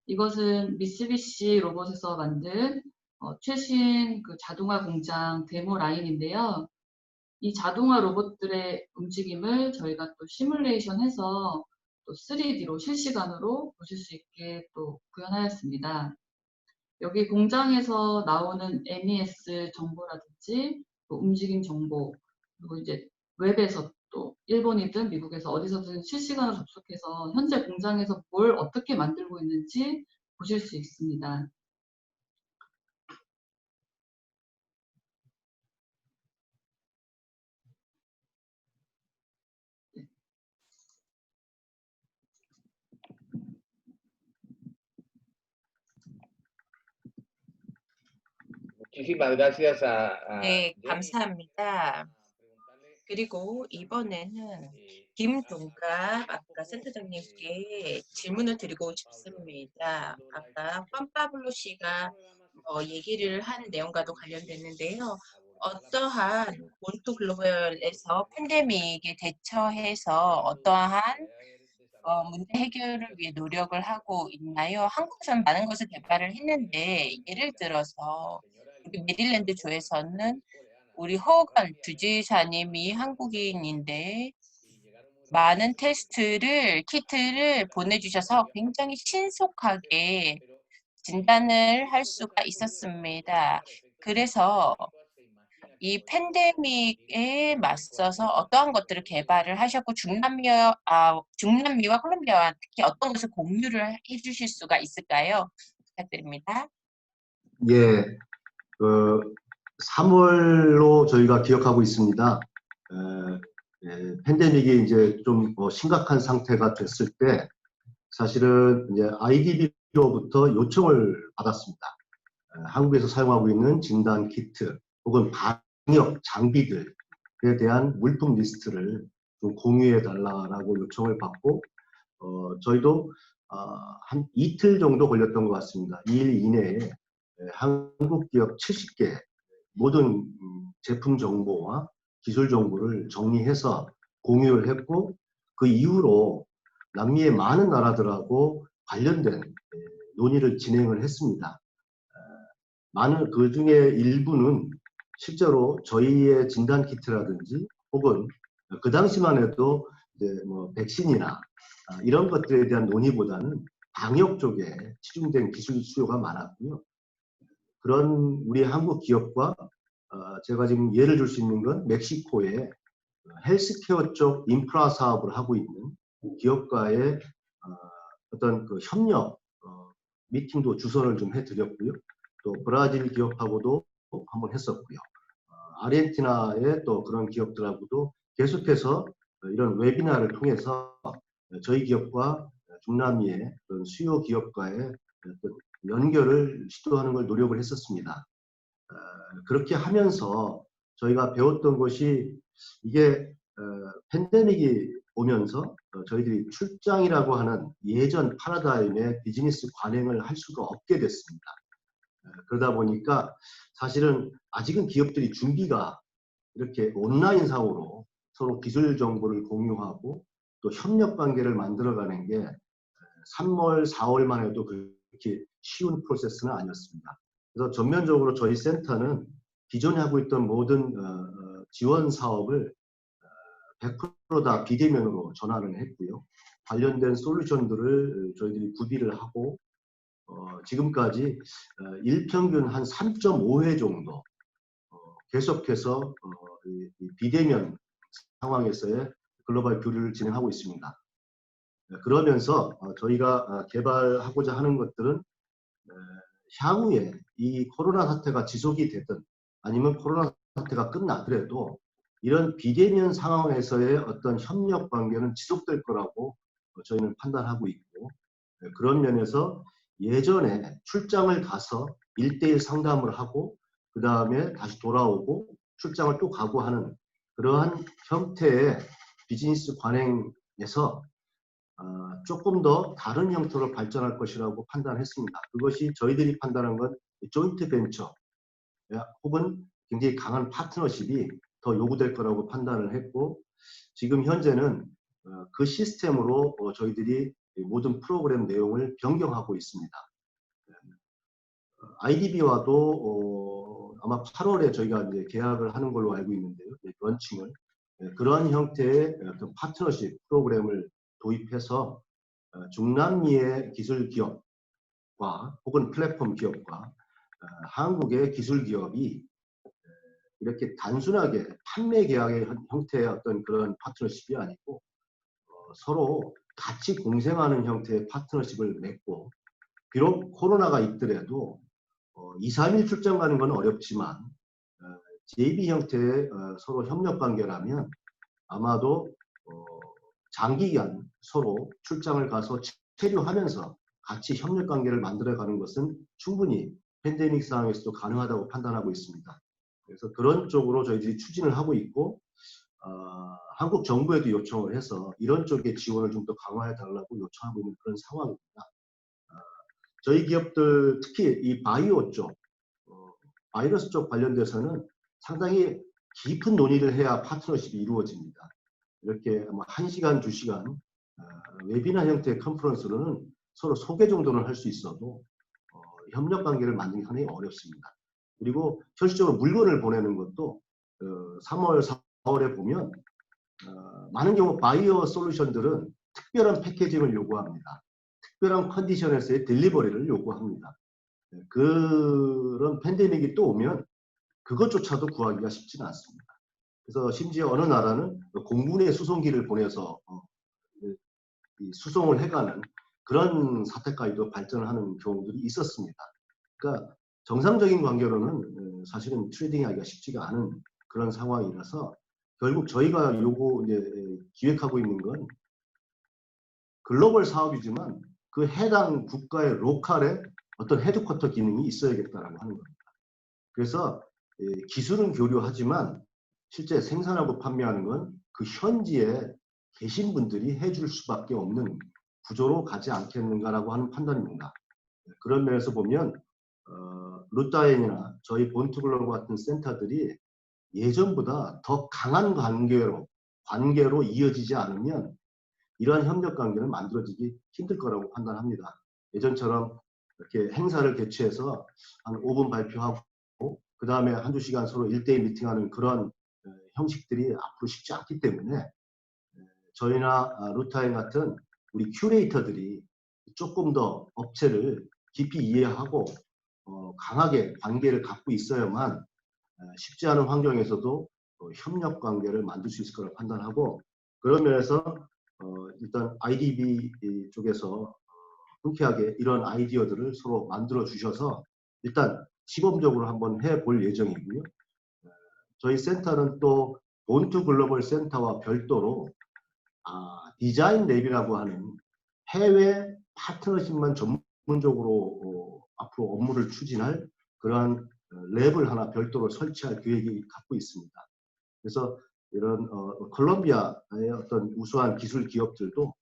이것은 미쓰비시 로봇에서 만든 최신 그 자동화 공장 데모 라인인데요. 이 자동화 로봇들의 움직임을 저희가 또 시뮬레이션해서 또 3D로 실시간으로 보실 수 있게 또 구현하였습니다. 여기 공장에서 나오는 MES 정보라든지 또 움직임 정보, 그리고 이제 웹에서 또 일본이든 미국에서 어디서든 실시간으로 접속해서 현재 공장에서 뭘 어떻게 만들고 있는지 보실 수 있습니다. Muchísimas gracias a 네, Jenny. 감사합니다. 그리고 이번에는 김동갑 아까 센터장님께 질문을 드리고 싶습니다. 아까 juan 씨가 얘기를 한 내용과도 관련됐는데요. 어떠한 몬토 글로벌에서 팬데믹에 대처해서 어떠한 문제 해결을 위해 노력을 하고 있나요? 한국에서는 많은 것을 개발을 했는데 예를 들어서 여기 메릴랜드 주에서는 우리 허건 주지사님이 한국인인데 많은 키트를 보내주셔서 굉장히 신속하게 진단을 할 수가 있었습니다. 그래서 이 팬데믹에 맞서서 어떠한 것들을 개발을 하셨고 중남미와 콜롬비아와 특히 어떤 것을 공유를 해주실 수가 있을까요? 부탁드립니다. 예, 3월로 저희가 기억하고 있습니다. 팬데믹이 이제 좀 심각한 상태가 됐을 때 사실은 이제 IDB로부터 요청을 받았습니다. 한국에서 사용하고 있는 진단 키트 혹은 방역 장비들에 대한 물품 리스트를 좀 공유해 달라고 요청을 받고 저희도 한 이틀 정도 걸렸던 것 같습니다. 2일 이내에 한국 기업 70개 모든 제품 정보와 기술 정보를 정리해서 공유를 했고 그 이후로 남미의 많은 나라들하고 관련된 논의를 진행을 했습니다. 많은 그 중에 일부는 실제로 저희의 진단 키트라든지 혹은 그 당시만 해도 이제 뭐 백신이나 이런 것들에 대한 논의보다는 방역 쪽에 치중된 기술 수요가 많았고요. 그런 우리 한국 기업과 제가 지금 예를 들 수 있는 건 멕시코의 헬스케어 쪽 인프라 사업을 하고 있는 기업과의 어떤 그 협력 미팅도 주선을 좀 해드렸고요. 또 브라질 기업하고도 한번 했었고요. 아르헨티나의 또 그런 기업들하고도 계속해서 이런 웨비나를 통해서 저희 기업과 중남미의 그런 수요 기업과의 연결을 시도하는 걸 노력을 했었습니다. 그렇게 하면서 저희가 배웠던 것이 이게 팬데믹이 오면서 저희들이 출장이라고 하는 예전 파라다임의 비즈니스 관행을 할 수가 없게 됐습니다. 그러다 보니까 사실은 아직은 기업들이 준비가 이렇게 온라인상으로 서로 기술 정보를 공유하고 또 협력 관계를 만들어가는 게 3월, 4월만 해도 그렇게 쉬운 프로세스는 아니었습니다. 그래서 전면적으로 저희 센터는 기존에 하고 있던 모든 지원 사업을 100% 다 비대면으로 전환을 했고요. 관련된 솔루션들을 저희들이 구비를 하고 지금까지 일평균 한 3.5회 정도 계속해서 이 비대면 상황에서의 글로벌 교류를 진행하고 있습니다. 그러면서 저희가 개발하고자 하는 것들은 향후에 이 코로나 사태가 지속이 되든 아니면 코로나 사태가 끝나더라도 이런 비대면 상황에서의 어떤 협력 관계는 지속될 거라고 저희는 판단하고 있고, 그런 면에서 예전에 출장을 가서 1대1 상담을 하고 그 다음에 다시 돌아오고 출장을 또 가고 하는 그러한 형태의 비즈니스 관행에서 조금 더 다른 형태로 발전할 것이라고 판단했습니다. 그것이 저희들이 판단한 건 조인트 벤처 혹은 굉장히 강한 파트너십이 더 요구될 거라고 판단을 했고, 지금 현재는 그 시스템으로 저희들이 모든 프로그램 내용을 변경하고 있습니다. IDB와도 아마 8월에 저희가 이제 계약을 하는 걸로 알고 있는데요. 런칭을. 그러한 형태의 어떤 파트너십 프로그램을 도입해서 중남미의 기술 기업과 혹은 플랫폼 기업과 한국의 기술 기업이 이렇게 단순하게 판매 계약의 형태의 어떤 그런 파트너십이 아니고 서로 같이 공생하는 형태의 파트너십을 맺고, 비록 코로나가 있더라도 2, 3일 출장 가는 건 어렵지만 JV 형태의 서로 협력 관계라면 아마도 장기간 서로 출장을 가서 체류하면서 같이 협력 관계를 만들어가는 것은 충분히 팬데믹 상황에서도 가능하다고 판단하고 있습니다. 그래서 그런 쪽으로 저희들이 추진을 하고 있고, 한국 정부에도 요청을 해서 이런 쪽의 지원을 좀 더 강화해 달라고 요청하고 있는 그런 상황입니다. 저희 기업들 특히 이 바이오 쪽, 바이러스 쪽 관련돼서는 상당히 깊은 논의를 해야 파트너십이 이루어집니다. 이렇게 1시간, 2시간 웨비나 형태의 컨퍼런스로는 서로 소개 정도는 할 수 있어도 협력 관계를 만드는 게 상당히 어렵습니다. 그리고 현실적으로 물건을 보내는 것도 3월, 4월에 보면 많은 경우 바이오 솔루션들은 특별한 패키징을 요구합니다. 특별한 컨디션에서의 딜리버리를 요구합니다. 그런 팬데믹이 또 오면 그것조차도 구하기가 쉽지는 않습니다. 그래서 심지어 어느 나라는 공군의 수송기를 보내서 수송을 해가는 그런 사태까지도 발전을 하는 경우들이 있었습니다. 그러니까 정상적인 관계로는 사실은 트레이딩하기가 쉽지가 않은 그런 상황이라서 결국 저희가 이제 기획하고 있는 건 글로벌 사업이지만 그 해당 국가의 로컬에 어떤 헤드쿼터 기능이 있어야겠다라고 하는 겁니다. 그래서 기술은 교류하지만 실제 생산하고 판매하는 건 그 현지에 계신 분들이 해줄 수밖에 없는 구조로 가지 않겠는가라고 하는 판단입니다. 그런 면에서 보면 루타인이나 저희 본투글로벌 같은 센터들이 예전보다 더 강한 관계로 이어지지 않으면 이러한 협력 관계는 만들어지기 힘들 거라고 판단합니다. 예전처럼 이렇게 행사를 개최해서 한 5분 발표하고 그 다음에 한두 시간 서로 1대1 미팅하는 그런 형식들이 앞으로 쉽지 않기 때문에 저희나 루타인 같은 우리 큐레이터들이 조금 더 업체를 깊이 이해하고 강하게 관계를 갖고 있어야만 쉽지 않은 환경에서도 협력 관계를 만들 수 있을 거라고 판단하고, 그런 면에서 일단 IDB 쪽에서 흔쾌하게 이런 아이디어들을 서로 만들어 주셔서 일단 시범적으로 한번 해볼 예정이고요. 저희 센터는 또 본투 글로벌 센터와 별도로 디자인 랩이라고 하는 해외 파트너십만 전문적으로 앞으로 업무를 추진할 그러한 랩을 하나 별도로 설치할 계획이 갖고 있습니다. 그래서 이런 콜롬비아의 어떤 우수한 기술 기업들도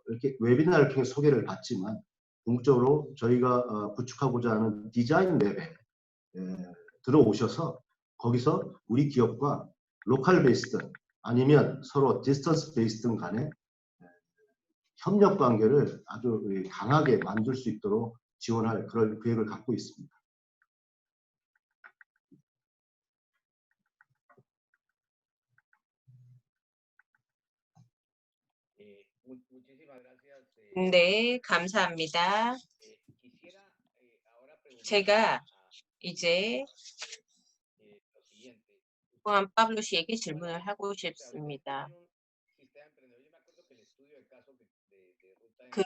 이렇게 웨비나를 통해 소개를 받지만 궁극적으로 저희가 구축하고자 하는 디자인 랩에 들어오셔서 거기서 우리 기업과 로컬 베이스든 아니면 서로 디스턴스 베이스든 간에 협력 관계를 아주 강하게 만들 수 있도록 지원할 그런 계획을 갖고 있습니다. 네, 감사합니다. 제가 이제 후안 파블로 씨에게 질문을 하고 싶습니다. 그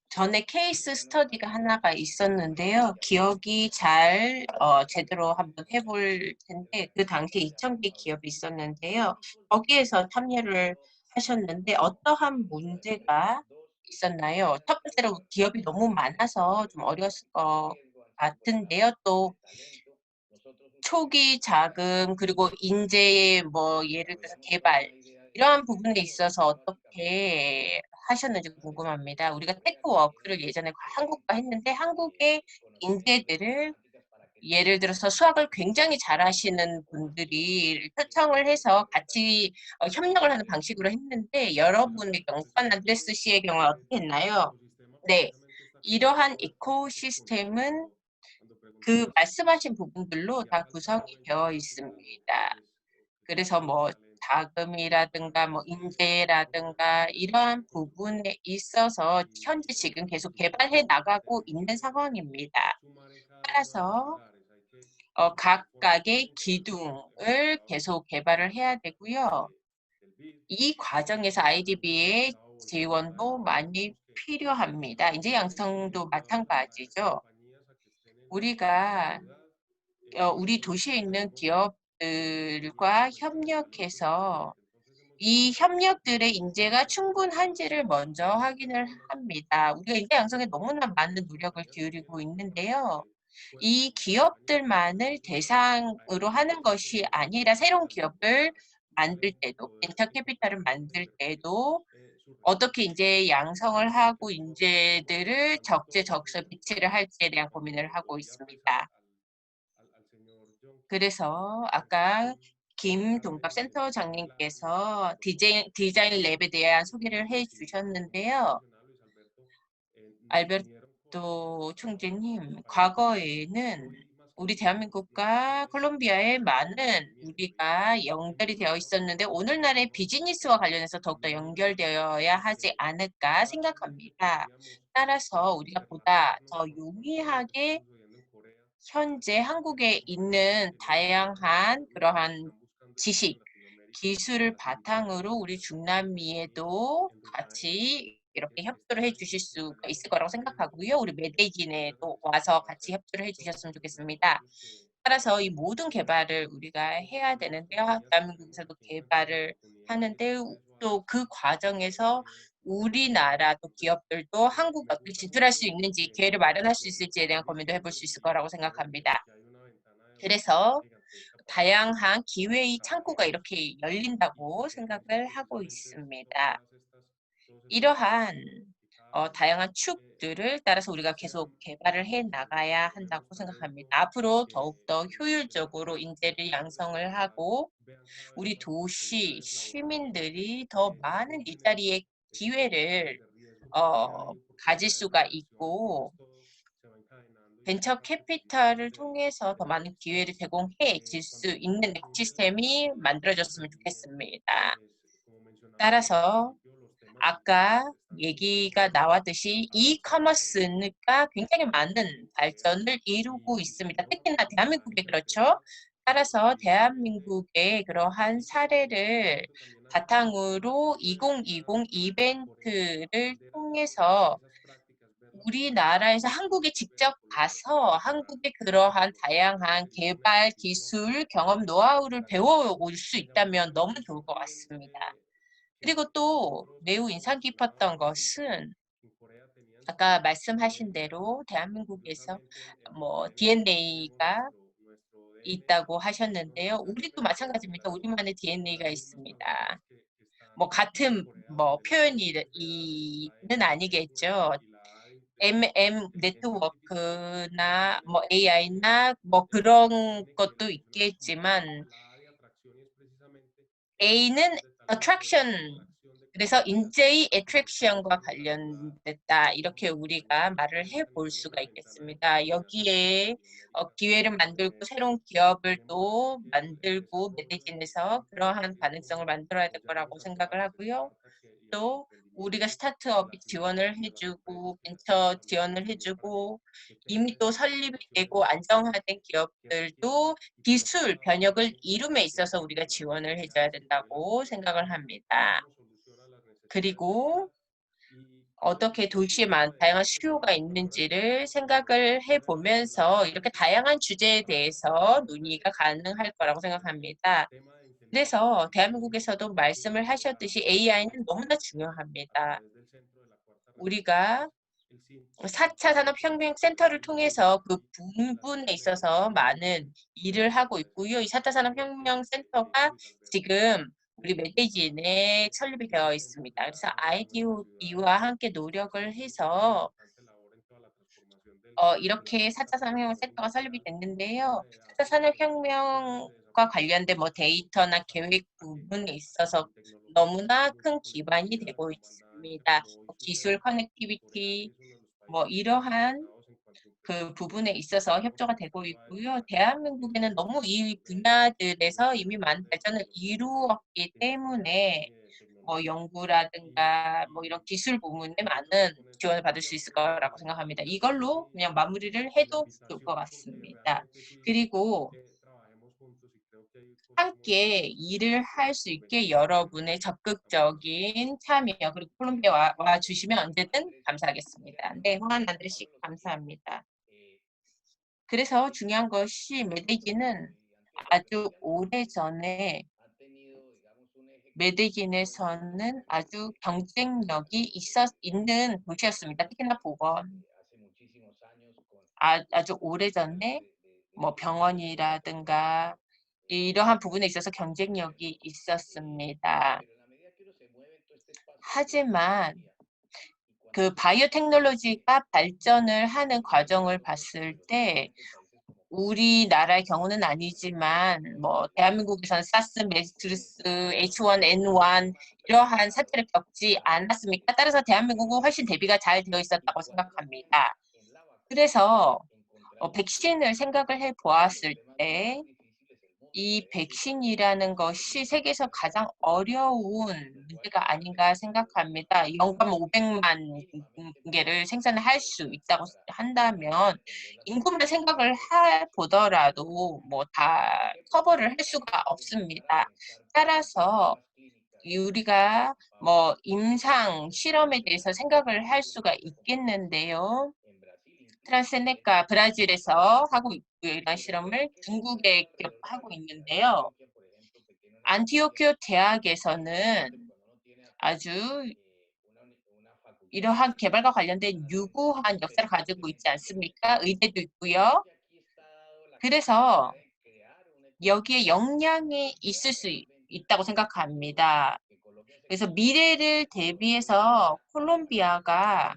전에 케이스 스터디가 하나가 있었는데요. 기억이 잘 제대로 한번 해볼 텐데 그 당시에 2,000개 기업이 있었는데요. 거기에서 참여를 하셨는데 어떠한 문제가 있었나요? 첫 번째로 기업이 너무 많아서 좀 어려웠을 것 같은데요. 또 초기 자금 그리고 인재의 뭐 예를 들어서 개발 이러한 부분에 있어서 어떻게 하셨는지 궁금합니다. 우리가 테크워크를 예전에 한국과 했는데 한국의 인재들을 예를 들어서 수학을 굉장히 잘하시는 분들이 초청을 해서 같이 협력을 하는 방식으로 했는데 여러분의 경우, juan 안드레스 씨의 경우는 어떻게 했나요? 네, 이러한 이코시스템은 그 말씀하신 부분들로 다 구성이 되어 있습니다. 그래서 뭐 자금이라든가 뭐 인재라든가 이러한 부분에 있어서 현재 지금 계속 개발해 나가고 있는 상황입니다. 따라서 각각의 기둥을 계속 개발을 해야 되고요. 이 과정에서 IDB의 지원도 많이 필요합니다. 인재 양성도 마찬가지죠. 우리가 우리 도시에 있는 기업들과 협력해서 이 협력들의 인재가 충분한지를 먼저 확인을 합니다. 우리가 인재 양성에 너무나 많은 노력을 기울이고 있는데요. 이 기업들만을 대상으로 하는 것이 아니라 새로운 기업을 만들 때도, 벤처 캐피탈을 만들 때도 어떻게 인재 양성을 하고 인재들을 적재적소에 배치를 할지에 대한 고민을 하고 있습니다. 그래서 아까 김동갑 센터장님께서 디자인 랩에 대한 소개를 해 주셨는데요. 알베르토 총재님, 과거에는 우리 대한민국과 콜롬비아에 많은 우리가 연결이 되어 있었는데 오늘날의 비즈니스와 관련해서 더욱더 연결되어야 하지 않을까 생각합니다. 따라서 우리가 보다 더 용이하게 현재 한국에 있는 다양한 그러한 지식, 기술을 바탕으로 우리 중남미에도 같이 이렇게 협조를 해 주실 수가 있을 거라고 생각하고요. 우리 메데진에도 와서 같이 협조를 해 주셨으면 좋겠습니다. 따라서 이 모든 개발을 우리가 해야 되는데요. 대한민국에서도 개발을 하는데 또 그 과정에서 우리나라 또 기업들도 한국에 어떻게 진출할 수 있는지 기회를 마련할 수 있을지에 대한 고민도 해볼 수 있을 거라고 생각합니다. 그래서 다양한 기회의 창구가 이렇게 열린다고 생각을 하고 있습니다. 이러한 다양한 축들을 따라서 우리가 계속 개발을 해 나가야 한다고 생각합니다. 앞으로 더욱더 효율적으로 인재를 양성을 하고 우리 도시 시민들이 더 많은 일자리의 기회를 가질 수가 있고 벤처 캐피탈을 통해서 더 많은 기회를 제공해 줄 수 있는 시스템이 만들어졌으면 좋겠습니다. 따라서 아까 얘기가 나왔듯이 이커머스가 굉장히 많은 발전을 이루고 있습니다. 특히나 대한민국에 그렇죠. 따라서 대한민국의 그러한 사례를 바탕으로 2020 이벤트를 통해서 우리나라에서 한국에 직접 가서 한국의 그러한 다양한 개발, 기술, 경험, 노하우를 배워올 수 있다면 너무 좋을 것 같습니다. 그리고 또 매우 인상 깊었던 것은 아까 말씀하신 대로 대한민국에서 뭐 DNA가 있다고 하셨는데요. 우리도 마찬가지입니다. 우리만의 DNA가 있습니다. 뭐 같은 뭐 표현이는 아니겠죠. 네트워크나 뭐 AI나 뭐 그런 것도 있겠지만 A는 attraction, 그래서 인재의 attraction과 관련됐다. 이렇게 우리가 말을 해볼 수가 있겠습니다. 여기에 기회를 만들고 새로운 기업을 또 만들고 메디진에서 그러한 가능성을 만들어야 될 거라고 생각을 하고요. 또 우리가 스타트업이 지원을 해주고 벤처 지원을 해주고 이미 또 설립이 되고 안정화된 기업들도 기술 변혁을 이룸에 있어서 우리가 지원을 해줘야 된다고 생각을 합니다. 그리고 어떻게 도시에 다양한 수요가 있는지를 생각을 해보면서 이렇게 다양한 주제에 대해서 논의가 가능할 거라고 생각합니다. 그래서 대한민국에서도 말씀을 하셨듯이 AI는 너무나 중요합니다. 우리가 4차 산업혁명 센터를 통해서 그 부분에 있어서 많은 일을 하고 있고요. 이 4차 산업혁명 센터가 지금 우리 메디진에 설립이 되어 있습니다. 그래서 IDE와 함께 노력을 해서 이렇게 4차 산업혁명 센터가 설립이 됐는데요. 4차 산업혁명과 관련된 데이터나 계획 부분에 있어서 너무나 큰 기반이 되고 있습니다. 기술 커넥티비티, 이러한 그 부분에 있어서 협조가 되고 있고요. 대한민국에는 너무 이 분야들에서 이미 많은 발전을 이루었기 때문에 연구라든가 이런 기술 부문에 많은 지원을 받을 수 있을 거라고 생각합니다. 이걸로 그냥 마무리를 해도 좋을 것 같습니다. 그리고 함께 일을 할 수 있게 여러분의 적극적인 참여 그리고 콜롬비아 와 주시면 언제든 감사하겠습니다. 네, 후안 안드레씨 감사합니다. 그래서 중요한 것이 메디진은 아주 오래전에 메디진에서는 아주 경쟁력이 있는 도시였습니다. 특히나 보건. 아주 오래전에 병원이라든가 이러한 부분에 있어서 경쟁력이 있었습니다. 하지만 그 바이오 테크놀로지가 발전을 하는 과정을 봤을 때 우리나라의 경우는 아니지만 대한민국에서는 사스, 메르스, H1N1 이러한 사태를 겪지 않았습니까? 따라서 대한민국은 훨씬 대비가 잘 되어 있었다고 생각합니다. 그래서 백신을 생각을 해 보았을 때 이 백신이라는 것이 세계에서 가장 어려운 문제가 아닌가 생각합니다. 연간 500만 개를 생산할 수 있다고 한다면 인구만 생각을 보더라도 다 커버를 할 수가 없습니다. 따라서 우리가 임상 실험에 대해서 생각을 할 수가 있겠는데요. 트라세네카 브라질에서 하고 있고요. 이런 실험을 중국에 하고 있는데요. 안티오키오 대학에서는 아주 이러한 개발과 관련된 유구한 역사를 가지고 있지 않습니까? 의대도 있고요. 그래서 여기에 역량이 있을 수 있다고 생각합니다. 그래서 미래를 대비해서 콜롬비아가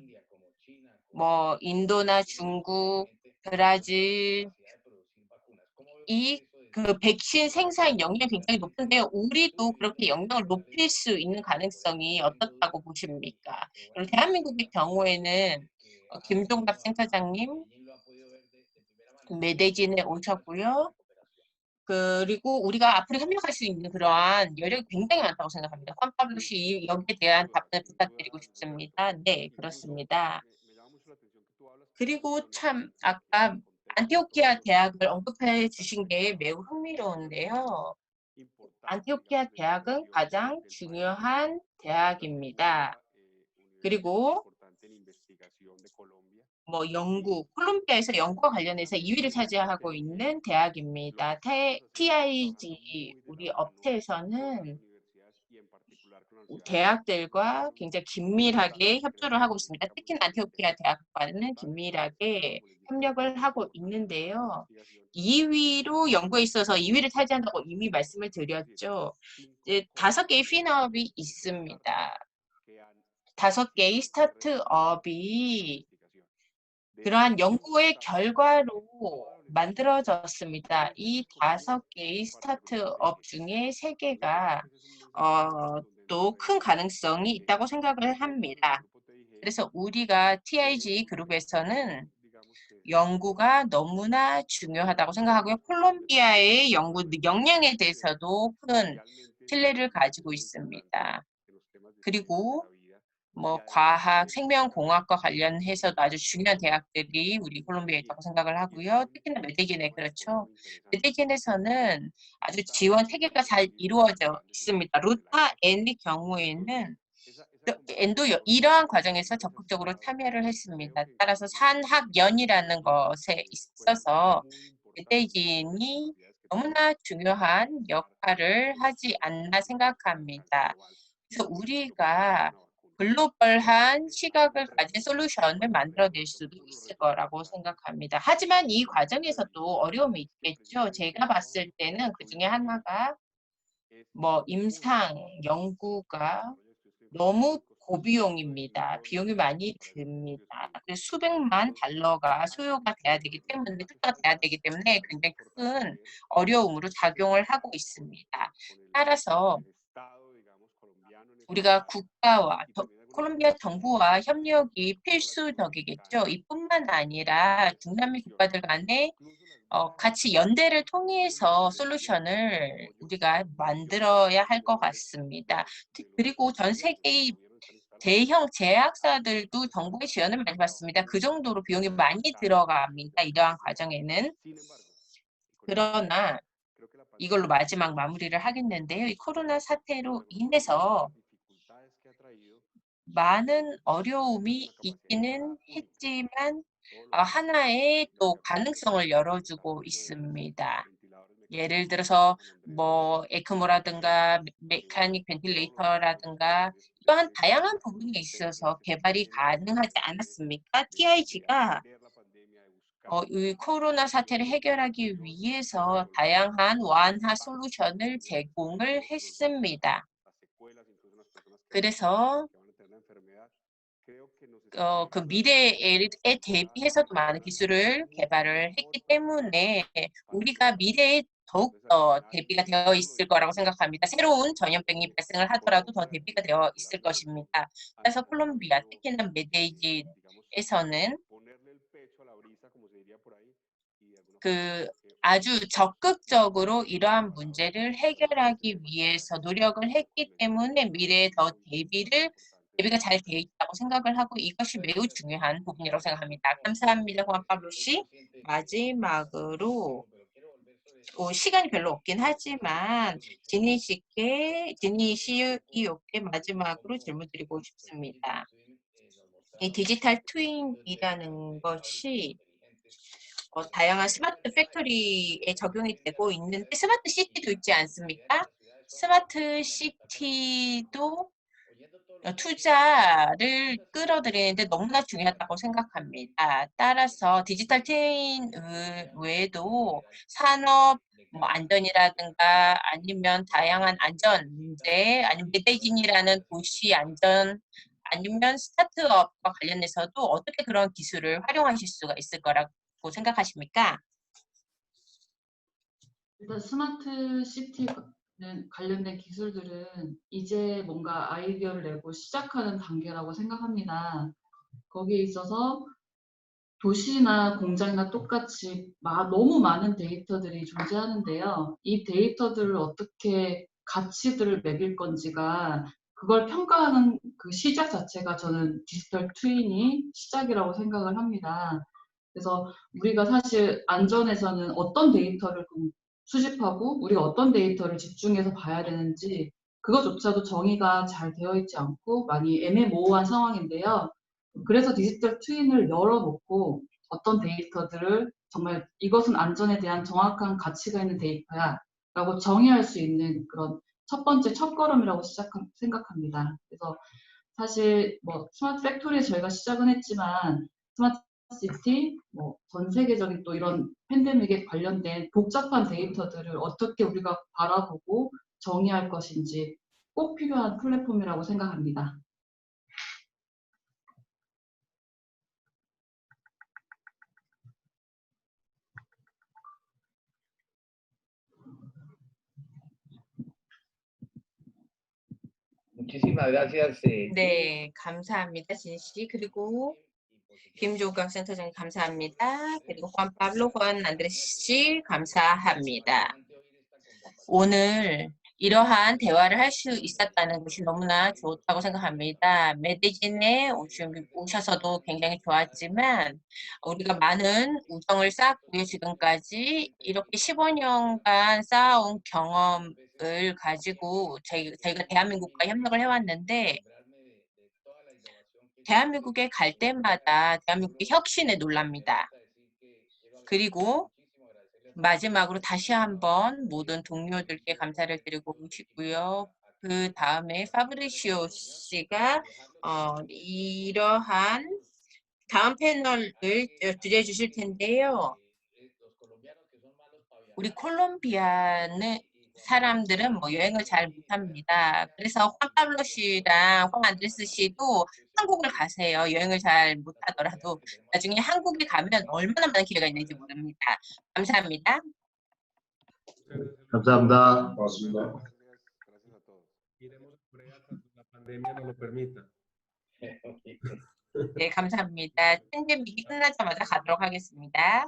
인도나 중국, 브라질 그 백신 생산 역량이 굉장히 높은데요. 우리도 그렇게 역량을 높일 수 있는 가능성이 어떻다고 보십니까? 그리고 대한민국의 경우에는 김종갑 센터장님 메데진에 오셨고요. 그리고 우리가 앞으로 협력할 수 있는 그러한 여력이 굉장히 많다고 생각합니다. juan pablo 씨 여기에 대한 답변을 부탁드리고 싶습니다. 네, 그렇습니다. 그리고 참 아까 안티오키아 대학을 언급해 주신 게 매우 흥미로운데요. 안티오키아 대학은 가장 중요한 대학입니다. 그리고 콜롬비아에서 연구와 관련해서 2위를 차지하고 있는 대학입니다. TIG 우리 업체에서는 대학들과 굉장히 긴밀하게 협조를 하고 있습니다. 특히 안티오키아 대학과는 긴밀하게 협력을 하고 있는데요. 2위로 연구에 있어서 2위를 차지한다고 이미 말씀을 드렸죠. 5개의 피너업이 있습니다. 5개의 스타트업이 그러한 연구의 결과로 만들어졌습니다. 이 5개의 스타트업 중에 3개가 또 큰 가능성이 있다고 생각을 합니다. 그래서 우리가 TIG 그룹에서는 연구가 너무나 중요하다고 생각하고요. 콜롬비아의 연구 역량에 대해서도 큰 신뢰를 가지고 있습니다. 그리고 과학, 생명공학과 관련해서도 아주 중요한 대학들이 우리 콜롬비아에 있다고 생각을 하고요. 특히나 메데긴에 그렇죠. 메데긴에서는 아주 지원 체계가 잘 이루어져 있습니다. 루타 N의 경우에는 N도 이러한 과정에서 적극적으로 참여를 했습니다. 따라서 산학연이라는 것에 있어서 메데긴이 너무나 중요한 역할을 하지 않나 생각합니다. 그래서 우리가 글로벌한 시각을 가진 솔루션을 만들어낼 수도 있을 거라고 생각합니다. 하지만 이 과정에서도 어려움이 있겠죠. 제가 봤을 때는 그 중에 하나가 임상 연구가 너무 고비용입니다. 비용이 많이 듭니다. 그래서 수백만 달러가 소요가 돼야 되기 때문에, 투자가 돼야 되기 때문에 굉장히 큰 어려움으로 작용을 하고 있습니다. 따라서 우리가 콜롬비아 정부와 협력이 필수적이겠죠. 이뿐만 아니라 중남미 국가들 간에 같이 연대를 통해서 솔루션을 우리가 만들어야 할 것 같습니다. 그리고 전 세계의 대형 제약사들도 정부의 지원을 많이 받습니다. 그 정도로 비용이 많이 들어갑니다. 이러한 과정에는. 그러나 이걸로 마지막 마무리를 하겠는데요. 이 코로나 사태로 인해서 많은 어려움이 있기는 했지만 하나의 또 가능성을 열어주고 있습니다. 예를 들어서 에크모라든가 메카닉 벤틸레이터라든가 이러한 다양한 부분에 있어서 개발이 가능하지 않았습니까? TIG가 이 코로나 사태를 해결하기 위해서 다양한 완화 솔루션을 제공을 했습니다. 그래서 그 미래에 대비해서도 많은 기술을 개발을 했기 때문에 우리가 미래에 더욱더 대비가 되어 있을 거라고 생각합니다. 새로운 전염병이 발생을 하더라도 더 대비가 되어 있을 것입니다. 그래서 콜롬비아, 특히나 메데이진에서는 아주 적극적으로 이러한 문제를 해결하기 위해서 노력을 했기 때문에 미래에 더 대비가 잘 되어 있다고 생각을 하고 이것이 매우 중요한 부분이라고 생각합니다. 감사합니다, 후안파블로 씨. 마지막으로 시간이 별로 없긴 하지만 지니 CEO께 마지막으로 질문 드리고 싶습니다. 이 디지털 트윈이라는 것이 다양한 스마트 팩토리에 적용이 되고 있는데 스마트 시티도 있지 않습니까? 스마트 시티도 투자를 끌어들이는데 너무나 중요하다고 생각합니다. 따라서 디지털 트윈 외에도 산업 안전이라든가 아니면 다양한 안전 문제, 아니면 메데이진이라는 도시 안전, 아니면 스타트업과 관련해서도 어떻게 그런 기술을 활용하실 수가 있을 거라고 생각하십니까? 일단 스마트 시티 관련된 기술들은 이제 뭔가 아이디어를 내고 시작하는 단계라고 생각합니다. 거기에 있어서 도시나 공장이나 똑같이 너무 많은 데이터들이 존재하는데요. 이 데이터들을 어떻게 가치들을 매길 건지가 그걸 평가하는 그 시작 자체가 저는 디지털 트윈이 시작이라고 생각을 합니다. 그래서 우리가 사실 안전에서는 어떤 데이터를 수집하고 우리가 어떤 데이터를 집중해서 봐야 되는지 그것조차도 정의가 잘 되어 있지 않고 많이 애매모호한 상황인데요. 그래서 디지털 트윈을 열어놓고 어떤 데이터들을 정말 이것은 안전에 대한 정확한 가치가 있는 데이터야 라고 정의할 수 있는 그런 첫 번째 첫걸음이라고 생각합니다. 그래서 사실 스마트 팩토리에 저희가 시작은 했지만 스마트 시티, 전 세계적인 또 이런 팬데믹에 관련된 복잡한 데이터들을 어떻게 우리가 바라보고 정의할 것인지 꼭 필요한 플랫폼이라고 생각합니다. Muchísimas gracias. 네, 감사합니다, 진 씨. 그리고 김종각 센터장님 감사합니다. 그리고 juan 안드레스 씨 감사합니다. 오늘 이러한 대화를 할 수 있었다는 것이 너무나 좋다고 생각합니다. 메디진에 오셔서도 굉장히 좋았지만 우리가 많은 우정을 쌓았고요. 지금까지 이렇게 15년간 쌓아온 경험을 가지고 저희가 대한민국과 협력을 해왔는데 대한민국에 갈 때마다 대한민국의 혁신에 놀랍니다. 그리고 마지막으로 다시 한번 모든 동료들께 감사를 드리고 싶고요. 그 다음에 파브리시오 씨가 이러한 다음 패널을 주재해 주실 텐데요. 우리 콜롬비아는 사람들은 뭐 여행을 잘 못합니다. 그래서 황 카블로 씨랑 황 안드레스 씨도 한국을 가세요. 여행을 잘 못하더라도 나중에 한국에 가면 얼마나 많은 기회가 있는지 모릅니다. 감사합니다. 감사합니다. 고맙습니다. 네, 감사합니다. 팬데믹이 끝나자마자 가도록 하겠습니다.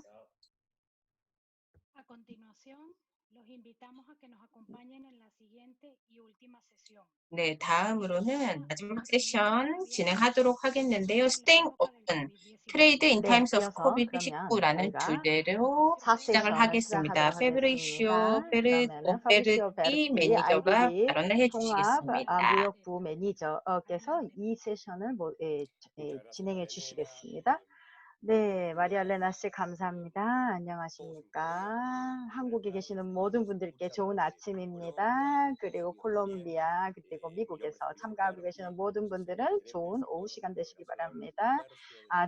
A continuación, los invitamos a que nos acompañen en la siguiente y última sesión. 네, 다음으로는 마지막 세션 진행하도록 하겠는데요. Staying Open, Trade in 네, Times of 이어서 COVID-19라는 저희가 주제로 4 시작을 세션을 하겠습니다. 시작하도록 페브리시오 하겠습니다. 그러면은 파브리시오 오베르티 베르티 매니저가 IDB 발언을 통합 해주시겠습니다. 무역부 매니저께서 이 세션을 진행해 주시겠습니다. 네, 마리알레나 씨 감사합니다. 안녕하십니까. 한국에 계시는 모든 분들께 좋은 아침입니다. 그리고 콜롬비아 그리고 미국에서 참가하고 계시는 모든 분들은 좋은 오후 시간 되시기 바랍니다.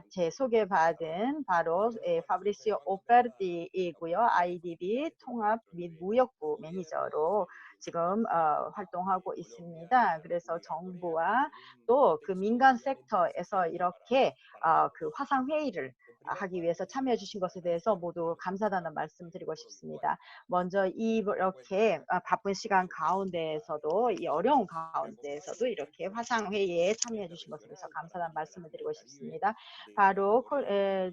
제 소개받은 바로 파브리시오 오페르티이고요. IDB 통합 및 무역부 매니저로 지금 활동하고 있습니다. 그래서 정부와 또 그 민간 섹터에서 이렇게 그 화상회의를 하기 위해서 참여해 주신 것에 대해서 모두 감사하다는 말씀 드리고 싶습니다. 먼저 이렇게 바쁜 시간 가운데에서도 이 어려운 가운데에서도 이렇게 화상회의에 참여해 주신 것에 대해서 감사하다는 말씀을 드리고 싶습니다. 바로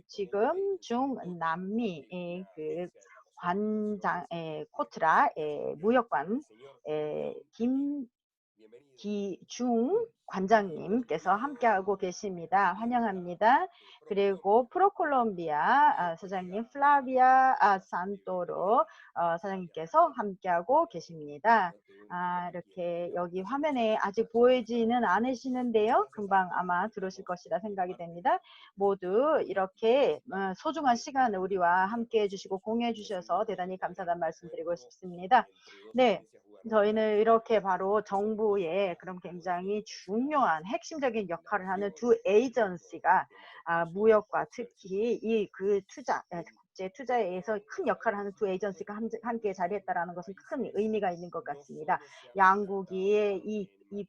지금 중남미 그 관장 코트라 무역관 김기중 관장님께서 함께하고 계십니다. 환영합니다. 그리고 프로콜롬비아 사장님 플라비아 산토로 사장님께서 함께하고 계십니다. 이렇게 여기 화면에 아직 보이지는 않으시는데요. 금방 아마 들어오실 것이라 생각이 됩니다. 모두 이렇게 소중한 시간을 우리와 함께 해주시고 공유해 주셔서 대단히 감사하다는 말씀드리고 싶습니다. 네. 저희는 이렇게 바로 정부의 그런 굉장히 중요한 핵심적인 역할을 하는 두 에이전시가 무역과 특히 이 그 국제 투자에서 큰 역할을 하는 두 에이전시가 함께 자리했다라는 것은 큰 의미가 있는 것 같습니다. 양국이 이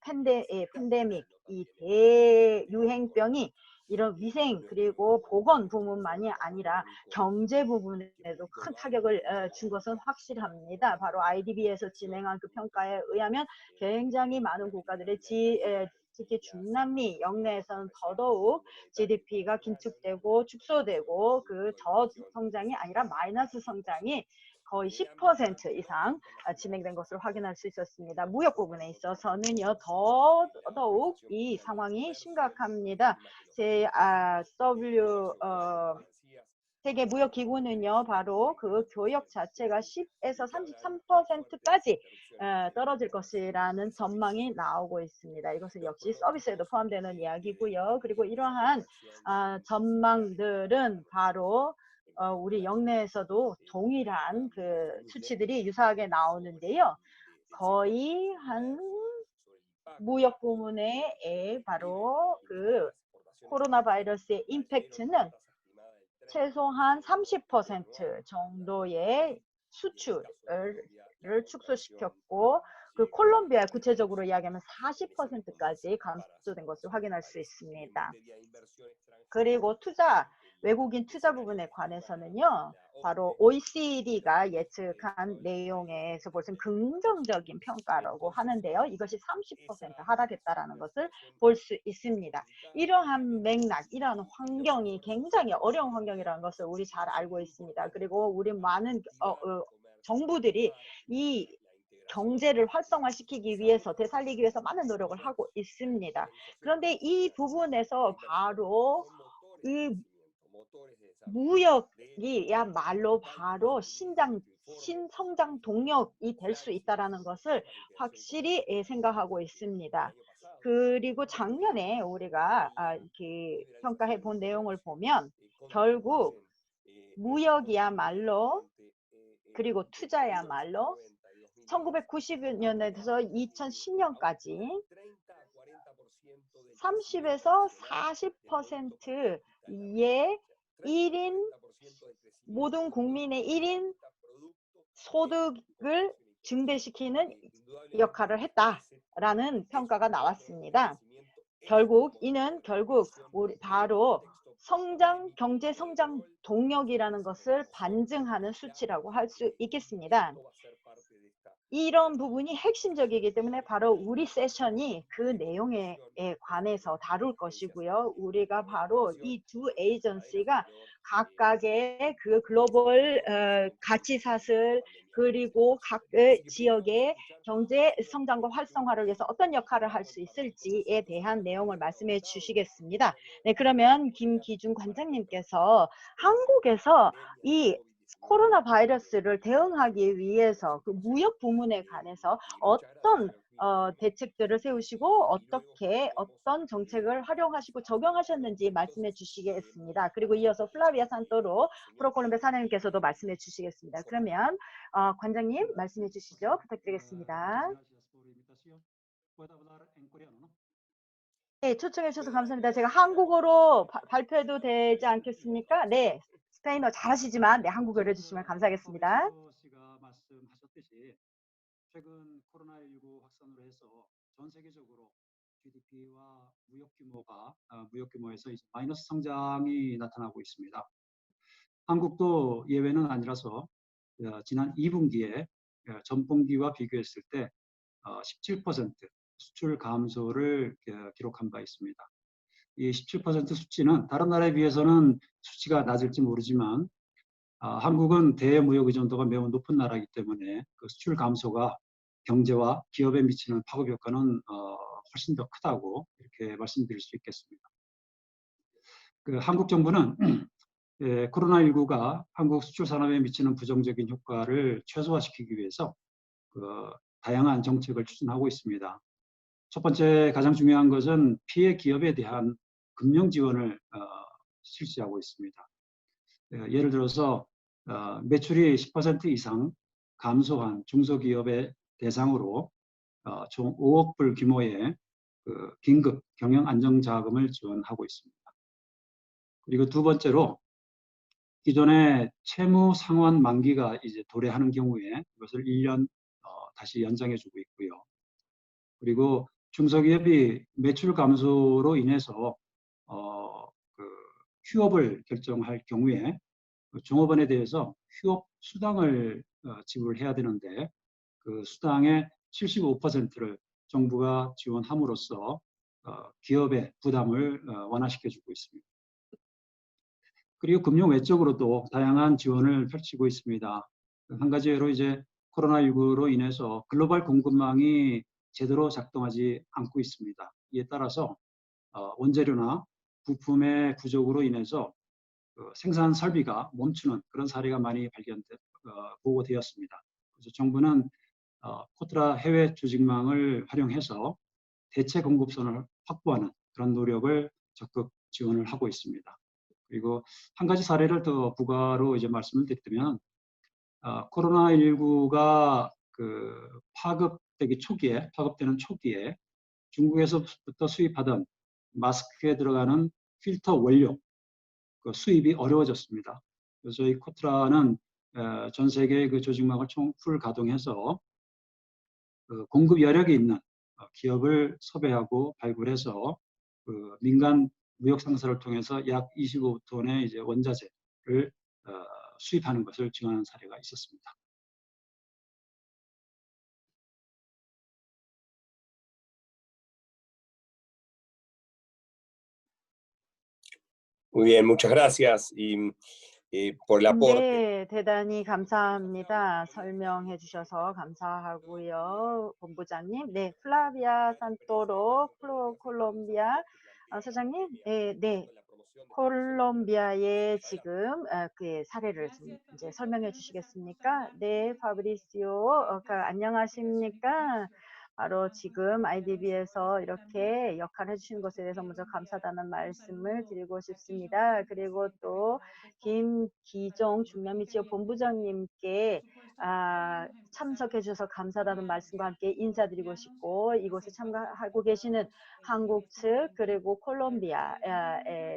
팬데믹, 이 대유행병이 이런 위생 그리고 보건 부분만이 아니라 경제 부분에도 큰 타격을 준 것은 확실합니다. 바로 IDB에서 진행한 그 평가에 의하면 굉장히 많은 국가들의 특히 중남미 영내에서는 더더욱 GDP가 긴축되고 축소되고 그 저성장이 아니라 마이너스 성장이 거의 10% 이상 진행된 것을 확인할 수 있었습니다. 무역 부분에 있어서는요, 더더욱 이 상황이 심각합니다. 세계 무역 기구는요, 바로 그 교역 자체가 10에서 33%까지 떨어질 것이라는 전망이 나오고 있습니다. 이것은 역시 서비스에도 포함되는 이야기고요. 그리고 이러한 전망들은 바로 우리 영내에서도 동일한 그 수치들이 유사하게 나오는데요. 거의 한 무역 부문에 바로 그 코로나 바이러스의 임팩트는 최소한 30% 정도의 수출을 축소시켰고 그 콜롬비아 구체적으로 이야기하면 40%까지 감소된 것을 확인할 수 있습니다. 그리고 외국인 투자 부분에 관해서는요, 바로 OECD가 예측한 내용에서 볼수 있는 긍정적인 평가라고 하는데요. 이것이 30% 하락했다라는 것을 볼 수 있습니다. 이러한 맥락, 이러한 환경이 굉장히 어려운 환경이라는 것을 우리 잘 알고 있습니다. 그리고 우리 많은 정부들이 이 경제를 활성화시키기 위해서 되살리기 위해서 많은 노력을 하고 있습니다. 그런데 이 부분에서 바로 이 무역이야말로 바로 신성장 동력이 될 수 있다라는 것을 확실히 생각하고 있습니다. 그리고 작년에 우리가 이렇게 평가해 본 내용을 보면 결국 무역이야말로 그리고 투자야말로 1990년에서 2010년까지 30에서 40%의 1인 모든 국민의 1인 소득을 증대시키는 역할을 했다라는 평가가 나왔습니다. 이는 결국 우리 바로 경제 성장 동력이라는 것을 반증하는 수치라고 할 수 있겠습니다. 이런 부분이 핵심적이기 때문에 바로 우리 세션이 그 내용에 관해서 다룰 것이고요. 우리가 바로 이 두 에이전시가 각각의 그 글로벌 가치사슬 그리고 각 지역의 경제 성장과 활성화를 위해서 어떤 역할을 할 수 있을지에 대한 내용을 말씀해 주시겠습니다. 네, 그러면 김기준 관장님께서 한국에서 이 코로나 바이러스를 대응하기 위해서 그 무역 부문에 관해서 어떤 대책들을 세우시고 어떤 정책을 활용하시고 적용하셨는지 말씀해 주시겠습니다. 그리고 이어서 플라비아 산토로 프로콜롬비아 사장님께서도 말씀해 주시겠습니다. 그러면 관장님 말씀해 주시죠. 부탁드리겠습니다. 네, 초청해 주셔서 감사합니다. 제가 한국어로 발표해도 되지 않겠습니까? 네, 스페인어 잘하시지만 네, 한국어로 해주시면 감사하겠습니다. 씨가 말씀하셨듯이 최근 코로나19 확산으로 해서 전 세계적으로 GDP와 무역 규모에서 이제 마이너스 성장이 나타나고 있습니다. 한국도 예외는 아니라서 지난 2분기에 전분기와 비교했을 때 17% 수출 감소를 기록한 바 있습니다. 이 17% 수치는 다른 나라에 비해서는 수치가 낮을지 모르지만 한국은 대무역 의존도가 매우 높은 나라이기 때문에 그 수출 감소가 경제와 기업에 미치는 파급 효과는 훨씬 더 크다고 이렇게 말씀드릴 수 있겠습니다. 그 한국 정부는 코로나19가 한국 수출 산업에 미치는 부정적인 효과를 최소화시키기 위해서 다양한 정책을 추진하고 있습니다. 첫 번째 가장 중요한 것은 피해 기업에 대한 금융 지원을 실시하고 있습니다. 예를 들어서 매출이 10% 이상 감소한 중소기업의 대상으로 총 5억 불 규모의 긴급 경영 안정 자금을 지원하고 있습니다. 그리고 두 번째로 기존의 채무 상환 만기가 이제 도래하는 경우에 이것을 1년 다시 연장해주고 있고요. 그리고 중소기업이 매출 감소로 인해서 휴업을 결정할 경우에 종업원에 대해서 휴업 수당을 지불해야 되는데 그 수당의 75%를 정부가 지원함으로써 기업의 부담을 완화시켜주고 있습니다. 그리고 금융 외적으로도 다양한 지원을 펼치고 있습니다. 한 가지 예로 이제 코로나19로 인해서 글로벌 공급망이 제대로 작동하지 않고 있습니다. 이에 따라서 원재료나 부품의 부족으로 인해서 생산 설비가 멈추는 그런 사례가 많이 보고되었습니다. 그래서 정부는 코트라 해외 조직망을 활용해서 대체 공급선을 확보하는 그런 노력을 적극 지원을 하고 있습니다. 그리고 한 가지 사례를 더 부가로 이제 말씀을 드리면 코로나19가 파급되는 초기에 중국에서부터 수입하던 마스크에 들어가는 필터 원료 수입이 어려워졌습니다. 그래서 저희 코트라는 전 세계의 그 조직망을 풀 가동해서 공급 여력이 있는 기업을 섭외하고 발굴해서 민간 무역 상사를 통해서 약 25톤의 이제 원자재를 수입하는 것을 지원하는 사례가 있었습니다. Muy bien, muchas gracias por el aporte. 네, 대단히 감사합니다. 설명해 주셔서 감사하고요. 본부장님. 네, 플라비아 산토로 콜롬비아 사장님. 네. 콜롬비아의 지금 그 사례를 좀 이제 설명해 주시겠습니까? 네, 파브리시오. 안녕하십니까? 바로 지금 IDB에서 이렇게 역할을 해주시는 것에 대해서 먼저 감사하다는 말씀을 드리고 싶습니다. 그리고 또 김기종 중남미 지역 본부장님께 참석해 주셔서 감사하다는 말씀과 함께 인사드리고 싶고, 이곳에 참가하고 계시는 한국 측 그리고 콜롬비아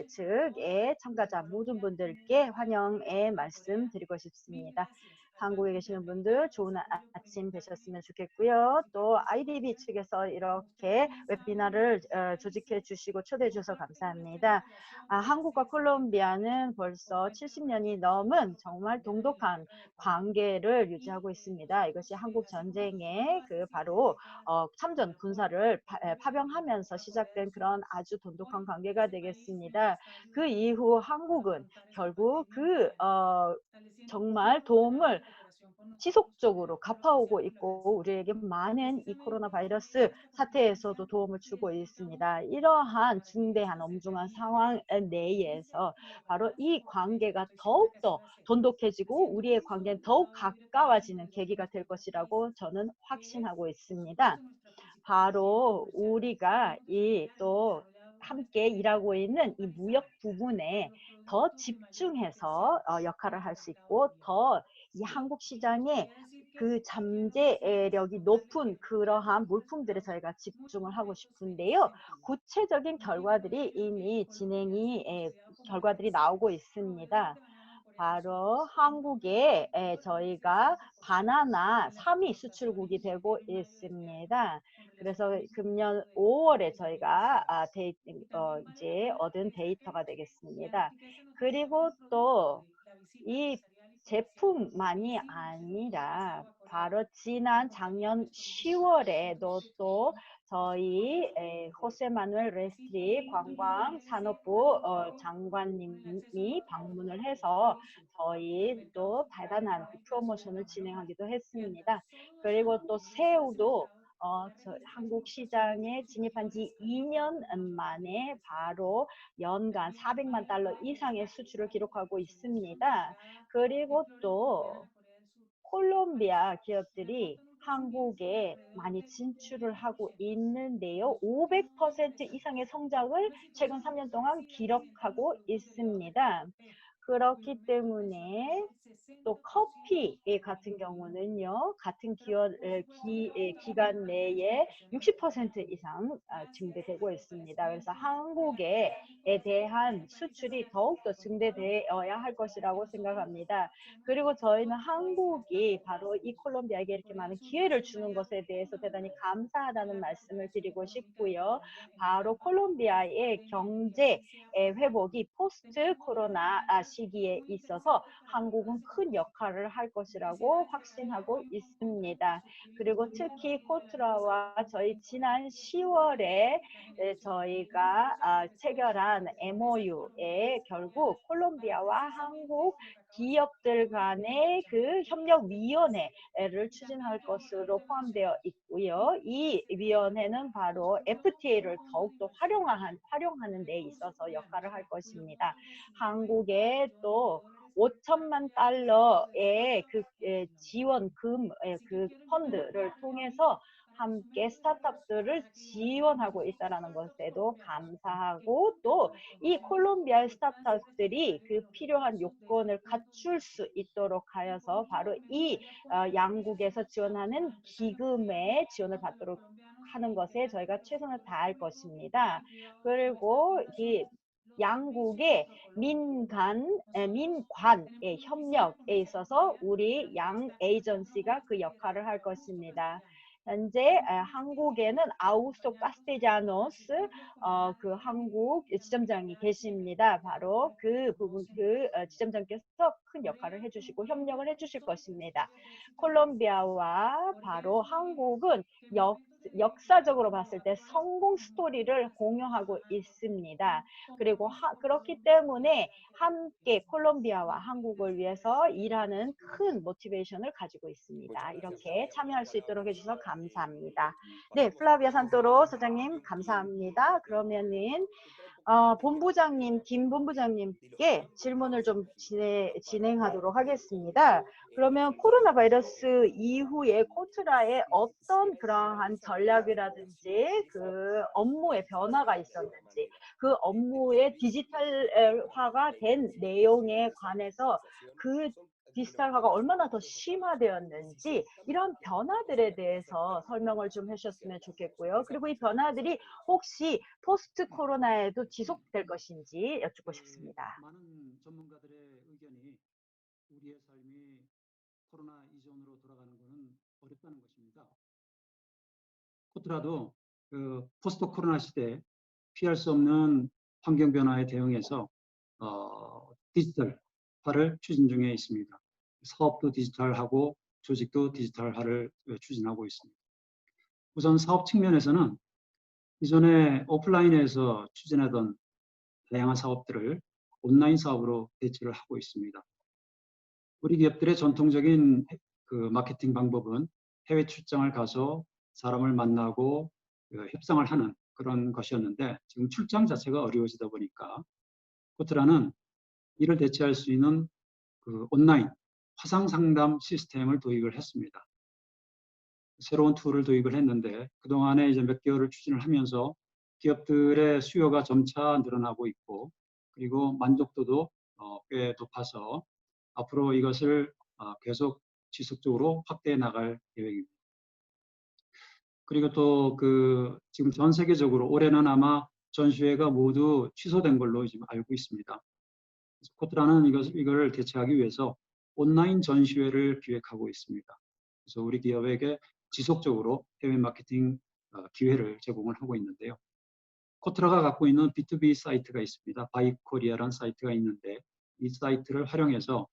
측의 참가자 모든 분들께 환영의 말씀 드리고 싶습니다. 한국에 계시는 분들 좋은 아침 되셨으면 좋겠고요. 또 IDB 측에서 이렇게 웨비나를 조직해 주시고 초대해 주셔서 감사합니다. 한국과 콜롬비아는 벌써 70년이 넘은 정말 돈독한 관계를 유지하고 있습니다. 이것이 한국 전쟁의 바로 참전 군사를 파병하면서 시작된 그런 아주 돈독한 관계가 되겠습니다. 그 이후 한국은 결국 정말 도움을 지속적으로 갚아오고 있고, 우리에게 많은 이 코로나 바이러스 사태에서도 도움을 주고 있습니다. 이러한 중대한 엄중한 상황 내에서 바로 이 관계가 더욱더 돈독해지고 우리의 관계는 더욱 가까워지는 계기가 될 것이라고 저는 확신하고 있습니다. 바로 우리가 또 함께 일하고 있는 이 무역 부분에 더 집중해서 역할을 할 수 있고, 더 이 한국 시장에 그 잠재력이 높은 그러한 물품들에 저희가 집중을 하고 싶은데요. 구체적인 결과들이 이미 결과들이 나오고 있습니다. 바로 한국에 저희가 바나나 3위 수출국이 되고 있습니다. 그래서 금년 5월에 저희가 이제 얻은 데이터가 되겠습니다. 그리고 또 이 제품만이 아니라 바로 작년 10월에도 또 저희 호세 마누엘 레스트리 관광산업부 장관님이 방문을 해서 저희 또 대단한 프로모션을 진행하기도 했습니다. 그리고 또 새우도 한국 시장에 진입한 지 2년 만에 바로 연간 400만 달러 이상의 수출을 기록하고 있습니다. 그리고 또 콜롬비아 기업들이 한국에 많이 진출을 하고 있는데요. 500% 이상의 성장을 최근 3년 동안 기록하고 있습니다. 그렇기 때문에 또 커피 같은 경우는요, 같은 기간 내에 60% 이상 증대되고 있습니다. 그래서 한국에 대한 수출이 더욱더 증대되어야 할 것이라고 생각합니다. 그리고 저희는 한국이 바로 이 콜롬비아에게 이렇게 많은 기회를 주는 것에 대해서 대단히 감사하다는 말씀을 드리고 싶고요. 바로 콜롬비아의 경제 회복이 포스트 코로나 시기에 있어서 한국은 큰 역할을 할 것이라고 확신하고 있습니다. 그리고 특히 코트라와 저희 지난 10월에 저희가 체결한 MOU에 결국 콜롬비아와 한국 기업들 간의 그 협력위원회를 추진할 것으로 포함되어 있고요. 이 위원회는 바로 FTA를 더욱더 활용하는 데 있어서 역할을 할 것입니다. 한국에 또 5천만 달러의 지원금, 그 펀드를 통해서 함께 스타트업들을 지원하고 있다는 것에도 감사하고, 또 이 콜롬비아 스타트업들이 필요한 요건을 갖출 수 있도록 하여서 바로 이 양국에서 지원하는 기금의 지원을 받도록 하는 것에 저희가 최선을 다할 것입니다. 그리고 이 양국의 민관의 협력에 있어서 우리 양 에이전시가 그 역할을 할 것입니다. 현재 한국에는 아우스토 카스테자노스 그 한국 지점장이 계십니다. 바로 그 지점장께서 큰 역할을 해주시고 협력을 해주실 것입니다. 콜롬비아와 바로 한국은 역사적으로 봤을 때 성공 스토리를 공유하고 있습니다. 그리고 그렇기 때문에 함께 콜롬비아와 한국을 위해서 일하는 큰 모티베이션을 가지고 있습니다. 이렇게 참여할 수 있도록 해주셔서 감사합니다. 네, 플라비아 산토로 소장님 감사합니다. 그러면은 본부장님, 김 본부장님께 질문을 좀 진행하도록 하겠습니다. 그러면 코로나 바이러스 이후에 코트라에 어떤 그러한 전략이라든지 그 업무의 변화가 있었는지, 그 업무의 디지털화가 된 내용에 관해서 그 디지털화가 얼마나 더 심화되었는지 이런 변화들에 대해서 설명을 좀 해주셨으면 좋겠고요. 그리고 이 변화들이 혹시 포스트 코로나에도 지속될 것인지 여쭙고 싶습니다. 많은 전문가들의 의견이 우리의 삶이 코로나 이전으로 돌아가는 것은 어렵다는 것입니다. 코트라도 그 포스트 코로나 시대에 피할 수 없는 환경 변화에 대응해서 디지털화를 추진 중에 있습니다. 사업도 디지털하고 조직도 디지털화를 추진하고 있습니다. 우선 사업 측면에서는 이전에 오프라인에서 추진하던 다양한 사업들을 온라인 사업으로 대체를 하고 있습니다. 우리 기업들의 전통적인 그 마케팅 방법은 해외 출장을 가서 사람을 만나고 협상을 하는 그런 것이었는데 지금 출장 자체가 어려워지다 보니까 코트라는 이를 대체할 수 있는 그 온라인 화상 상담 시스템을 도입을 했습니다. 새로운 툴을 도입을 했는데 그동안에 이제 몇 개월을 추진을 하면서 기업들의 수요가 점차 늘어나고 있고 그리고 만족도도 꽤 높아서 앞으로 이것을 계속 지속적으로 확대해 나갈 계획입니다. 그리고 또 그 지금 전 세계적으로 올해는 아마 전시회가 모두 취소된 걸로 지금 알고 있습니다. 코트라는 이걸 대체하기 위해서 온라인 전시회를 기획하고 있습니다. 그래서 우리 기업에게 지속적으로 해외 마케팅 기회를 제공을 하고 있는데요. 코트라가 갖고 있는 B2B 사이트가 있습니다. 바이코리아라는 사이트가 있는데 이 사이트를 활용해서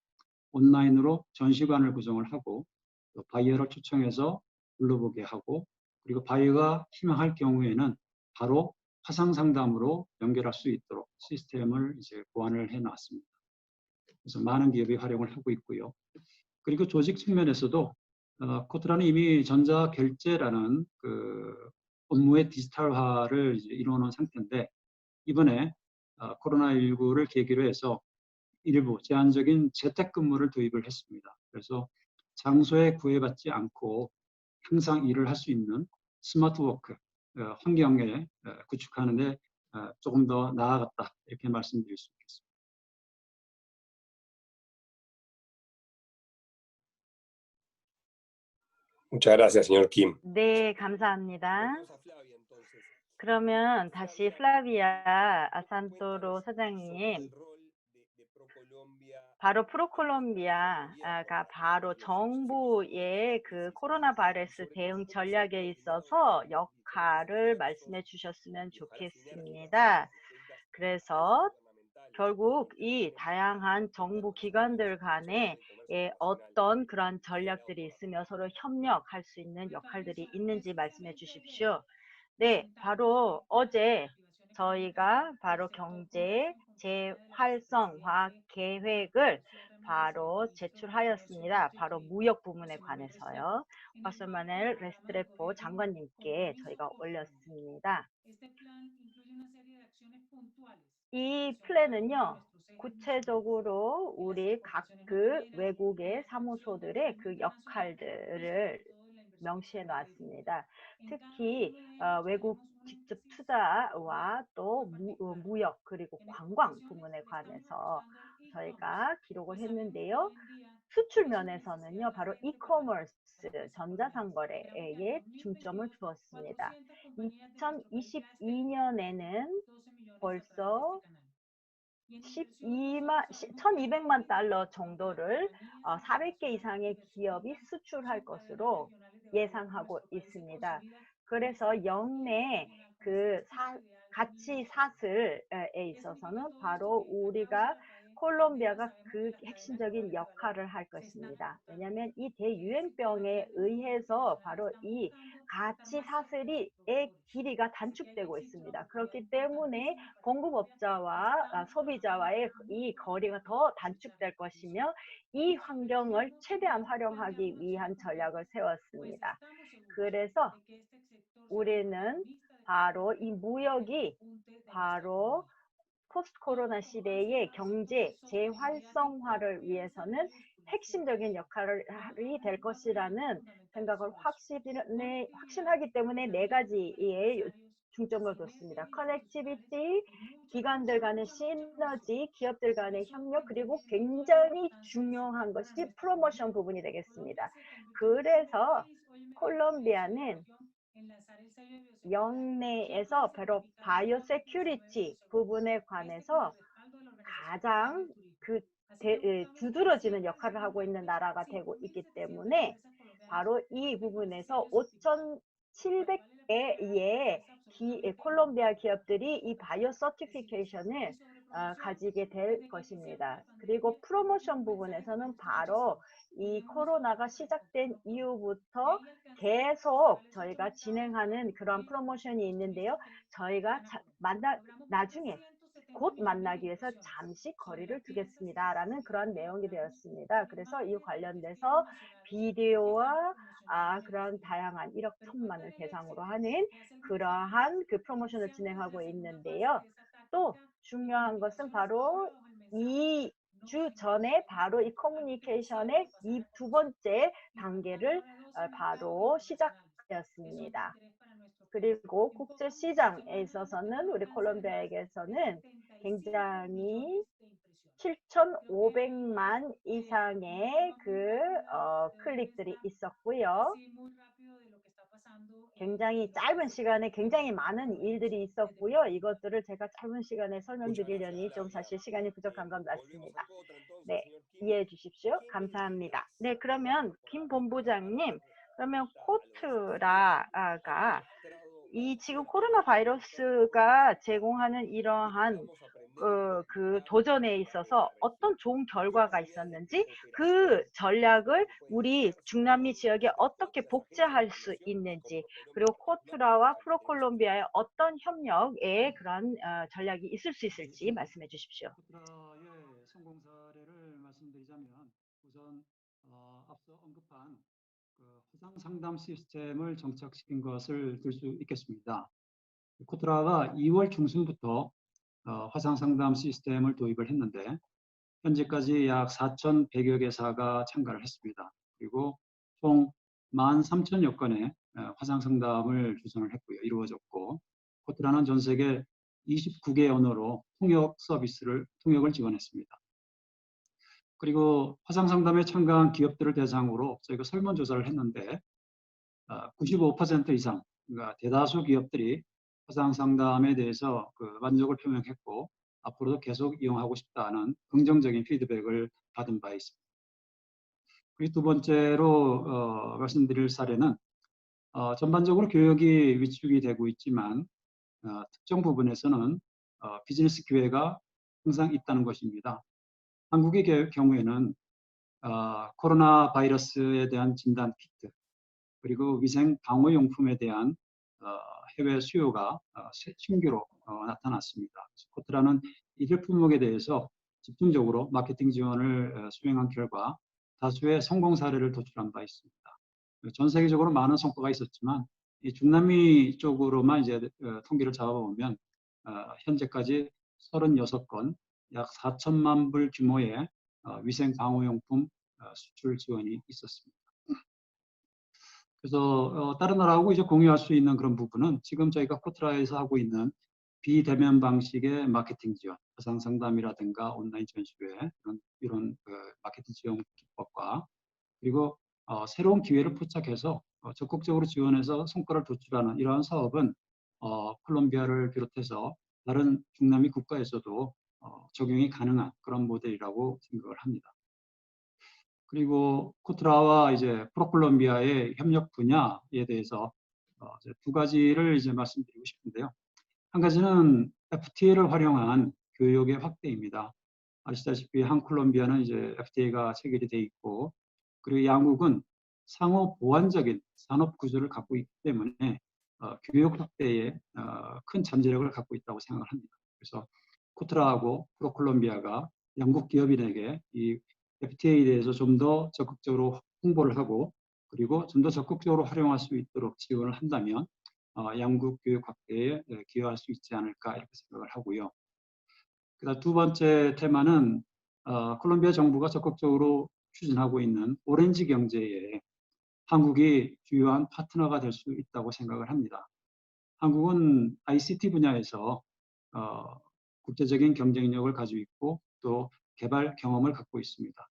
온라인으로 전시관을 구성을 하고 또 바이어를 초청해서 불러보게 하고 그리고 바이어가 희망할 경우에는 바로 화상 상담으로 연결할 수 있도록 시스템을 이제 보완을 해 놨습니다. 그래서 많은 기업이 활용을 하고 있고요. 그리고 조직 측면에서도 코트라는 이미 전자결제라는 그 업무의 디지털화를 이제 이루어놓은 상태인데 이번에 코로나19를 계기로 해서 일부 제한적인 재택근무를 도입을 했습니다. 그래서 장소에 구애받지 않고 항상 일을 할 수 있는 스마트워크 환경에 구축하는 데 조금 더 나아갔다 이렇게 말씀드릴 수 있겠습니다. Muchas gracias, señor Kim. 네, 감사합니다. 그러면 다시 플라비아 산토로 사장님, 바로 프로콜롬비아가 바로 정부의 그 코로나 바이러스 대응 전략에 있어서 역할을 말씀해 주셨으면 좋겠습니다. 그래서 결국 이 다양한 정부 기관들 간에 어떤 그런 전략들이 있으며 서로 협력할 수 있는 역할들이 있는지 말씀해 주십시오. 네, 바로 어제 저희가 바로 경제 재활성화 계획을 바로 제출하였습니다. 바로 무역 부문에 관해서요. 화소 마넬 레스트레포 장관님께 저희가 올렸습니다. 이 플랜은요, 구체적으로 우리 각 그 외국의 사무소들의 그 역할들을 명시해 놨습니다. 특히 외국 직접 투자와 또 무역 그리고 관광 부문에 관해서 저희가 기록을 했는데요. 수출 면에서는요, 바로 이커머스 전자상거래에 중점을 두었습니다. 2022년에는 벌써 1200만 달러 정도를 400개 이상의 기업이 수출할 것으로 예상하고 있습니다. 그래서 영내 그 가치 사슬에 있어서는 바로 우리가 콜롬비아가 그 핵심적인 역할을 할 것입니다. 왜냐하면 이 대유행병에 의해서 바로 이 가치 사슬의 길이가 단축되고 있습니다. 그렇기 때문에 공급업자와 소비자와의 이 거리가 더 단축될 것이며 이 환경을 최대한 활용하기 위한 전략을 세웠습니다. 그래서 우리는 바로 이 무역이 바로 포스트 코로나 시대의 경제 재활성화를 위해서는 핵심적인 역할이 될 것이라는 생각을 확신하기 때문에 4가지의 중점을 뒀습니다. 커넥티비티, 기관들 간의 시너지, 기업들 간의 협력, 그리고 굉장히 중요한 것이 프로모션 부분이 되겠습니다. 그래서 콜롬비아는 영내에서 바로 바이오 세큐리티 부분에 관해서 가장 두드러지는 역할을 하고 있는 나라가 되고 있기 때문에 바로 이 부분에서 5,700개의 콜롬비아 기업들이 이 바이오 서티피케이션을 가지게 될 것입니다. 그리고 프로모션 부분에서는 바로 이 코로나가 시작된 이후부터 계속 저희가 진행하는 그런 프로모션이 있는데요. 저희가 나중에 곧 만나기 위해서 잠시 거리를 두겠습니다. 라는 그런 내용이 되었습니다. 그래서 이 관련돼서 비디오와 그런 다양한 1억 1,000만을 대상으로 하는 그러한 그 프로모션을 진행하고 있는데요. 또 중요한 것은 바로 2주 전에 바로 이 커뮤니케이션의 이 2번째 단계를 바로 시작되었습니다. 그리고 국제 시장에 있어서는 우리 콜롬비아에게서는 굉장히 7,500만 이상의 클릭들이 있었고요. 굉장히 짧은 시간에 굉장히 많은 일들이 있었고요. 이것들을 제가 짧은 시간에 설명드리려니 좀 사실 시간이 부족한 건 맞습니다. 네, 이해해 주십시오. 감사합니다. 네, 그러면 김 본부장님, 그러면 코트라가 이 지금 코로나 바이러스가 제공하는 이러한 그 도전에 있어서 어떤 좋은 결과가 있었는지 그 전략을 우리 중남미 지역에 어떻게 복제할 수 있는지, 그리고 코트라와 프로콜롬비아의 어떤 협력에 그런 전략이 있을 수 있을지 말씀해 주십시오. 코트라의 성공 사례를 말씀드리자면 우선 앞서 언급한 그 화상 상담 시스템을 정착시킨 것을 들 수 있겠습니다. 코트라가 2월 중순부터 화상 상담 시스템을 도입을 했는데 현재까지 약 4,100여 개사가 참가를 했습니다. 그리고 총 13,000여 건의 화상 상담을 주선을 했고요. 이루어졌고, 코트라는 전 세계 29개 언어로 통역을 지원했습니다. 그리고 화상 상담에 참가한 기업들을 대상으로 저희가 설문조사를 했는데 95% 이상, 그러니까 대다수 기업들이 화상 상담에 대해서 만족을 표명했고 앞으로도 계속 이용하고 싶다는 긍정적인 피드백을 받은 바 있습니다. 그리고 두 번째로 말씀드릴 사례는 전반적으로 교육이 위축이 되고 있지만 특정 부분에서는 비즈니스 기회가 항상 있다는 것입니다. 한국의 경우에는 코로나 바이러스에 대한 진단 키트, 그리고 위생 방호용품에 대한 해외 수요가 신규로 나타났습니다. 코트라는 이들 품목에 대해서 집중적으로 마케팅 지원을 수행한 결과 다수의 성공 사례를 도출한 바 있습니다. 전 세계적으로 많은 성과가 있었지만 이 중남미 쪽으로만 이제 통계를 잡아보면 현재까지 36건, 약 4천만 불 규모의 위생 방호용품 수출 지원이 있었습니다. 그래서 다른 나라하고 이제 공유할 수 있는 그런 부분은 지금 저희가 코트라에서 하고 있는 비대면 방식의 마케팅 지원, 화상 상담이라든가 온라인 전시회 이런 마케팅 지원 기법과 그리고 새로운 기회를 포착해서 적극적으로 지원해서 성과를 도출하는 이러한 사업은 콜롬비아를 비롯해서 다른 중남미 국가에서도 적용이 가능한 그런 모델이라고 생각을 합니다. 그리고 코트라와 이제 프로콜롬비아의 협력 분야에 대해서 이제 두 가지를 이제 말씀드리고 싶은데요. 한 가지는 FTA를 활용한 교육의 확대입니다. 아시다시피 한 콜롬비아는 이제 FTA가 체결이 돼 있고, 그리고 양국은 상호 보완적인 산업 구조를 갖고 있기 때문에 교육 확대에 큰 잠재력을 갖고 있다고 생각을 합니다. 그래서 코트라하고 프로콜롬비아가 양국 기업인에게 이 FTA에 대해서 좀 더 적극적으로 홍보를 하고 그리고 좀 더 적극적으로 활용할 수 있도록 지원을 한다면 양국 교육 확대에 기여할 수 있지 않을까 이렇게 생각을 하고요. 그다음 두 번째 테마는 콜롬비아 정부가 적극적으로 추진하고 있는 오렌지 경제에 한국이 주요한 파트너가 될 수 있다고 생각을 합니다. 한국은 ICT 분야에서 국제적인 경쟁력을 가지고 있고 또 개발 경험을 갖고 있습니다.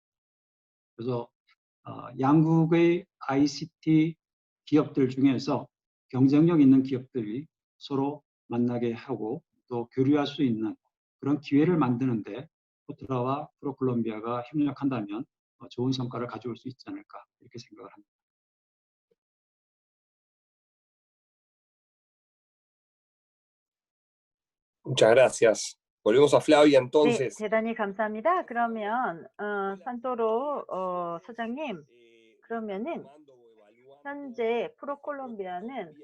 그래서 양국의 ICT 기업들 중에서 경쟁력 있는 기업들이 서로 만나게 하고 또 교류할 수 있는 그런 기회를 만드는데 포트라와 프로콜롬비아가 협력한다면 좋은 성과를 가져올 수 있지 않을까 이렇게 생각을 합니다. Muchas gracias. Volvemos a Flavia 네, entonces. 대단히 감사합니다. 그러면 산토로 소장님, 그러면은 현재 프로콜롬비아는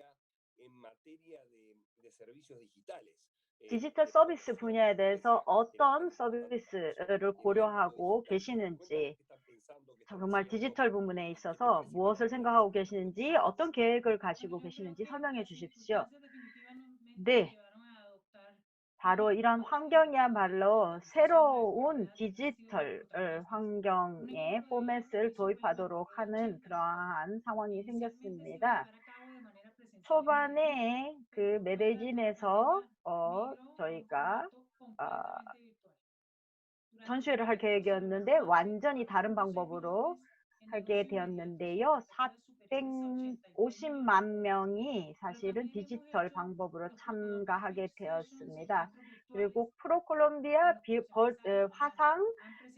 디지털 서비스 분야에 대해서 어떤 서비스를 고려하고 계시는지, 정말 디지털 부분에 있어서 무엇을 생각하고 계시는지, 어떤 계획을 가지고 계시는지 설명해 주십시오. 네, 바로 이런 환경이야말로 새로운 디지털 환경의 포맷을 도입하도록 하는 그러한 상황이 생겼습니다. 초반에 그 메데진에서 저희가 전시회를 할 계획이었는데 완전히 다른 방법으로 하게 되었는데요. 450만 명이 사실은 디지털 방법으로 참가하게 되었습니다. 그리고 프로콜롬비아 화상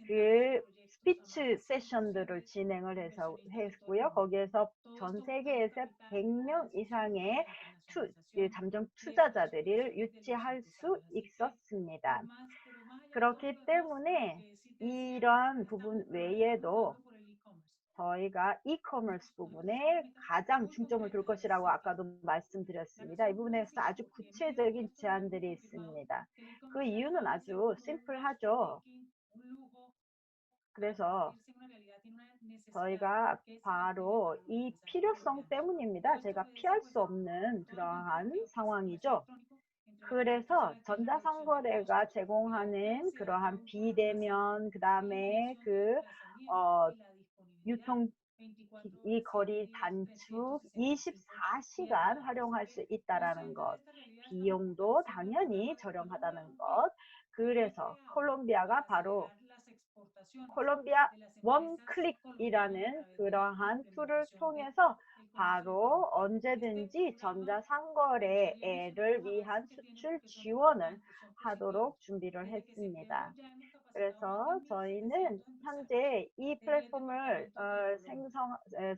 그 스피치 세션들을 진행을 했고요. 거기에서 전 세계에서 100명 이상의 잠정 투자자들을 유치할 수 있었습니다. 그렇기 때문에 이러한 부분 외에도 저희가 이커머스 부분에 가장 중점을 둘 것이라고 아까도 말씀드렸습니다. 이 부분에서 아주 구체적인 제안들이 있습니다. 그 이유는 아주 심플하죠. 그래서 저희가 바로 이 필요성 때문입니다. 제가 피할 수 없는 그러한 상황이죠. 그래서 전자상거래가 제공하는 그러한 비대면, 그 다음에 유통 이 거리 단축 24시간 활용할 수 있다라는 것, 비용도 당연히 저렴하다는 것. 그래서 콜롬비아가 바로 콜롬비아 원클릭이라는 그러한 툴을 통해서 바로 언제든지 전자상거래를 위한 수출 지원을 하도록 준비를 했습니다. 그래서 저희는 현재 이 플랫폼을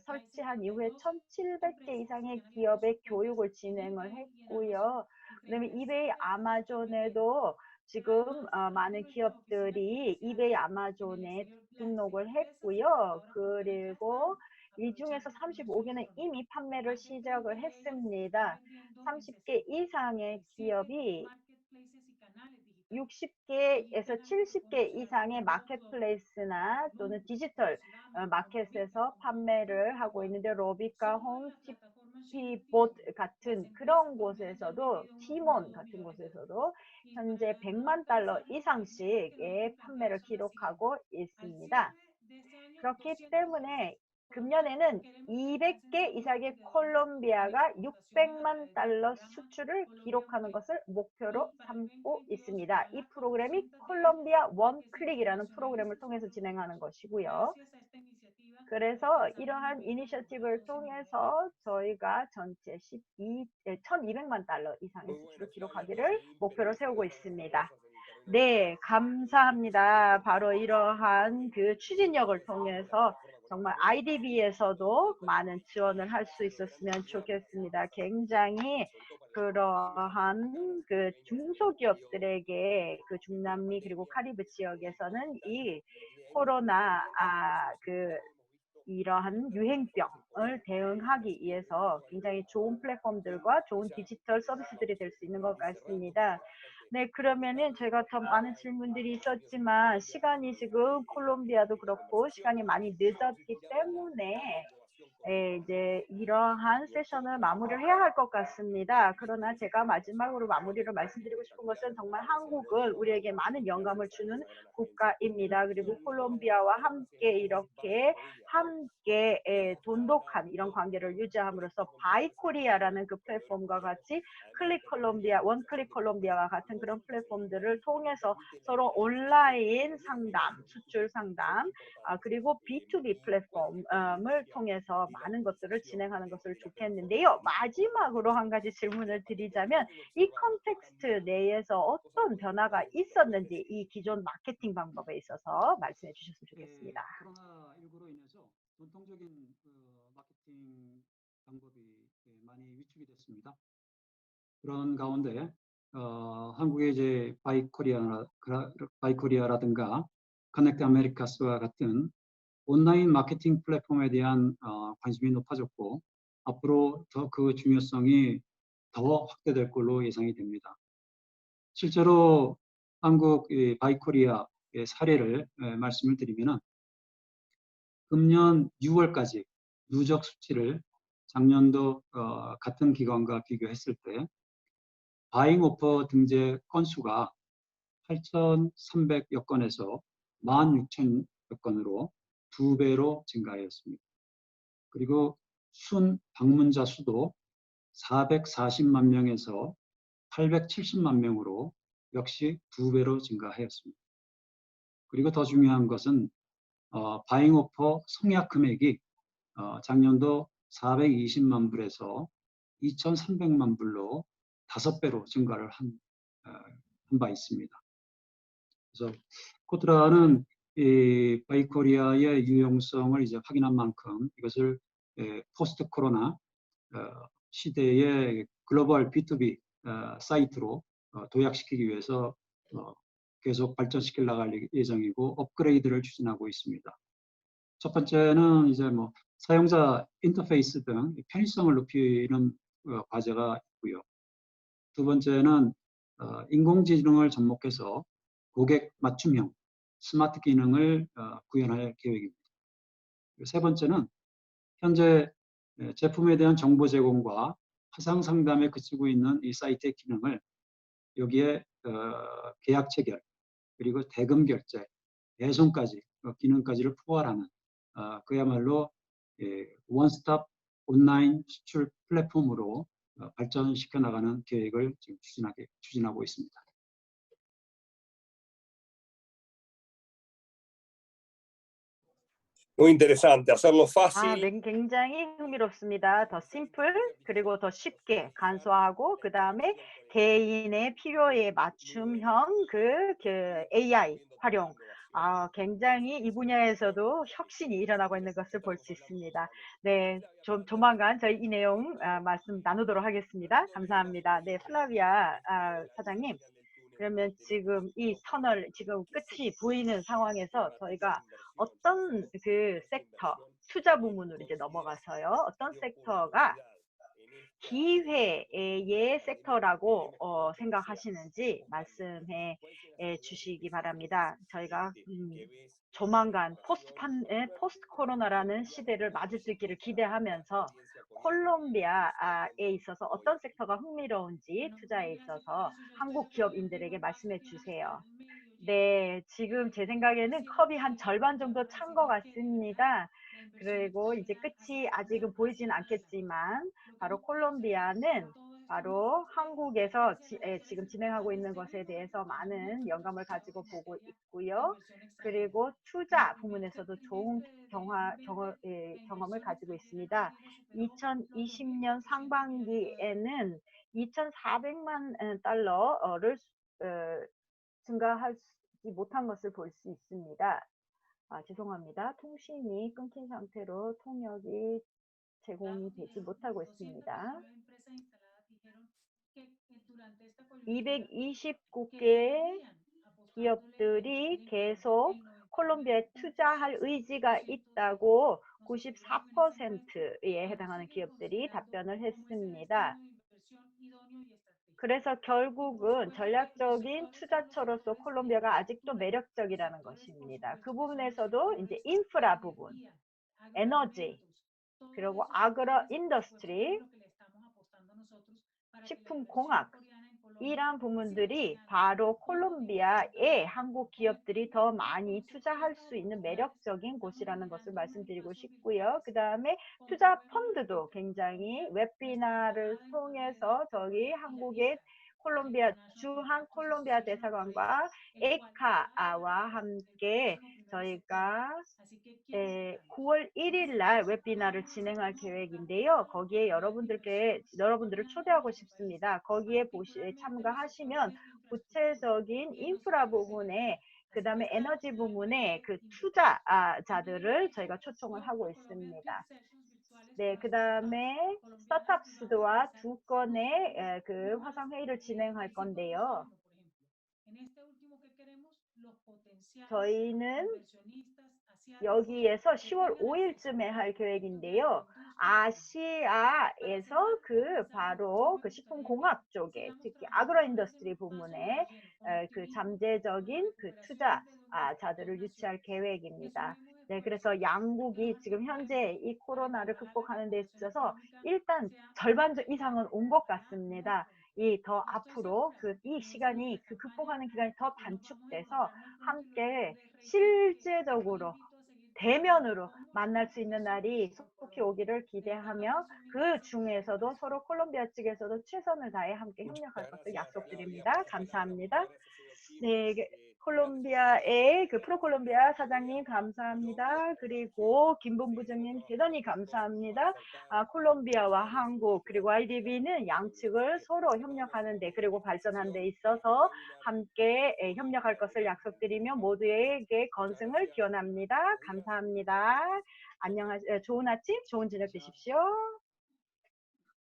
설치한 이후에 1,700개 이상의 기업의 교육을 진행을 했고요. 그다음에 이베이 아마존에도 지금 많은 기업들이 이베이 아마존에 등록을 했고요. 그리고 이 중에서 35개는 이미 판매를 시작을 했습니다. 30개 이상의 기업이 60개에서 70개 이상의 마켓플레이스나 또는 디지털 마켓에서 판매를 하고 있는데 로비카, 홈, TP봇 같은 그런 곳에서도 티몬 같은 곳에서도 현재 100만 달러 이상씩의 판매를 기록하고 있습니다. 그렇기 때문에 금년에는 200개 이상의 콜롬비아가 600만 달러 수출을 기록하는 것을 목표로 삼고 있습니다. 이 프로그램이 콜롬비아 원클릭이라는 프로그램을 통해서 진행하는 것이고요. 그래서 이러한 이니셔티브를 통해서 저희가 전체 1,200만 달러 이상의 수출을 기록하기를 목표로 세우고 있습니다. 네, 감사합니다. 바로 이러한 그 추진력을 통해서 정말 IDB에서도 많은 지원을 할 수 있었으면 좋겠습니다. 굉장히 그러한 그 중소기업들에게 그 중남미 그리고 카리브 지역에서는 이 코로나 이러한 유행병을 대응하기 위해서 굉장히 좋은 플랫폼들과 좋은 디지털 서비스들이 될 수 있는 것 같습니다. 네, 그러면은 제가 더 많은 질문들이 있었지만 시간이 지금 콜롬비아도 그렇고 시간이 많이 늦었기 때문에 이제 이러한 세션을 마무리를 해야 할 것 같습니다. 그러나 제가 마지막으로 마무리를 말씀드리고 싶은 것은 정말 한국은 우리에게 많은 영감을 주는 국가입니다. 그리고 콜롬비아와 함께 이렇게 돈독한 이런 관계를 유지함으로써 바이코리아라는 그 플랫폼과 같이 원클릭 콜롬비아와 같은 그런 플랫폼들을 통해서 서로 온라인 상담, 수출 상담, 그리고 B2B 플랫폼을 통해서 많은 것들을 진행하는 것을 좋겠는데요. 마지막으로 한 가지 질문을 드리자면 이 컨텍스트 내에서 어떤 변화가 있었는지 이 기존 마케팅 방법에 있어서 말씀해 주셨으면 좋겠습니다. 코로나19로 인해서 전통적인 마케팅 방법이 많이 위축이 됐습니다. 그런 가운데 한국의 이제 바이코리아라든가 커넥트 아메리카스와 같은 온라인 마케팅 플랫폼에 대한 관심이 높아졌고 앞으로 더 그 중요성이 더 확대될 걸로 예상이 됩니다. 실제로 한국 바이코리아의 사례를 말씀을 드리면은 금년 6월까지 누적 수치를 작년도 같은 기간과 비교했을 때 바잉 오퍼 등재 건수가 8,300여 건에서 16,000여 건으로 2배로 증가하였습니다. 그리고 순 방문자 수도 440만 명에서 870만 명으로 역시 2배로 증가하였습니다. 그리고 더 중요한 것은 바잉 오퍼 성약 금액이 작년도 420만 불에서 2,300만 불로 5배로 증가를 한 바 있습니다. 그래서 코트라는 이 바이코리아의 유용성을 이제 확인한 만큼 이것을 포스트 코로나 시대의 글로벌 B2B 사이트로 도약시키기 위해서 계속 발전시켜 나갈 예정이고 업그레이드를 추진하고 있습니다. 첫 번째는 이제 뭐 사용자 인터페이스 등 편의성을 높이는 과제가 있고요. 두 번째는 인공지능을 접목해서 고객 맞춤형 스마트 기능을 구현할 계획입니다. 세 번째는 현재 제품에 대한 정보 제공과 화상 상담에 그치고 있는 이 사이트의 기능을 여기에 계약 체결 그리고 대금 결제, 배송까지 기능까지를 포괄하는 그야말로 원스톱 온라인 수출 플랫폼으로 발전시켜 나가는 계획을 지금 추진하고 있습니다. Muy interesante, hacerlo fácil. 굉장히 흥미롭습니다. 더 심플 그리고 더 쉽게 간소화하고 그 다음에 개인의 필요에 맞춤형 그 AI 활용. 굉장히 이 분야에서도 혁신이 일어나고 있는 것을 볼 수 있습니다. 네, 조만간 저희 이 내용 말씀 나누도록 하겠습니다. 감사합니다. 네, 플라비아 사장님. 그러면 지금 이 터널 지금 끝이 보이는 상황에서 저희가 어떤 그 섹터 투자 부문으로 이제 넘어가서요. 어떤 섹터가 기회의 섹터라고 생각하시는지 말씀해 주시기 바랍니다. 저희가 조만간 포스트 코로나라는 시대를 맞을 수 있기를 기대하면서 콜롬비아에 있어서 어떤 섹터가 흥미로운지 투자에 있어서 한국 기업인들에게 말씀해 주세요. 네, 지금 제 생각에는 컵이 한 절반 정도 찬 것 같습니다. 그리고 이제 끝이 아직은 보이진 않겠지만 바로 콜롬비아는 바로 한국에서 지금 진행하고 있는 것에 대해서 많은 영감을 가지고 보고 있고요. 그리고 투자 부문에서도 좋은 경험을 가지고 있습니다. 2020년 상반기에는 2,400만 달러를 증가하지 못한 것을 볼 수 있습니다. 죄송합니다. 통신이 끊긴 상태로 통역이 제공이 되지 못하고 있습니다. 229개의 기업들이 계속 콜롬비아에 투자할 의지가 있다고 94%에 해당하는 기업들이 답변을 했습니다. 그래서 결국은 전략적인 투자처로서 콜롬비아가 아직도 매력적이라는 것입니다. 그 부분에서도 이제 인프라 부분, 에너지, 그리고 아그로 인더스트리, 식품공학, 이런 부분들이 바로 콜롬비아에 한국 기업들이 더 많이 투자할 수 있는 매력적인 곳이라는 것을 말씀드리고 싶고요. 그 다음에 투자 펀드도 굉장히 웨비나를 통해서 저기 한국의 콜롬비아 주한 콜롬비아 대사관과 에카와 함께 저희가 9월 1일 날 웨비나를 진행할 계획인데요. 거기에 여러분들을 초대하고 싶습니다. 거기에 참가하시면 구체적인 인프라 부분에 그 다음에 에너지 부분에 그 투자자들을 저희가 초청을 하고 있습니다. 네, 그 다음에 스타트업스와 2건의 그 화상회의를 진행할 건데요. 저희는 여기에서 10월 5일쯤에 할 계획인데요. 아시아에서 바로 그 식품공학 쪽에 특히 아그로 인더스트리 부문에 그 잠재적인 그 투자자들을 유치할 계획입니다. 네, 그래서 양국이 지금 현재 이 코로나를 극복하는 데 있어서 일단 절반 이상은 온 것 같습니다. 더 앞으로 이 시간이 극복하는 기간이 더 단축돼서 함께 실제적으로 대면으로 만날 수 있는 날이 속히 오기를 기대하며 그 중에서도 서로 콜롬비아 측에서도 최선을 다해 함께 협력할 것을 약속드립니다. 감사합니다. 네, 콜롬비아의 프로콜롬비아 사장님 감사합니다. 그리고 김본부장님 대단히 감사합니다. 콜롬비아와 한국 그리고 IDB는 양측을 서로 협력하는데 그리고 발전하는 데 있어서 함께 협력할 것을 약속드리며 모두에게 건승을 기원합니다. 감사합니다. 좋은 아침, 좋은 저녁 되십시오.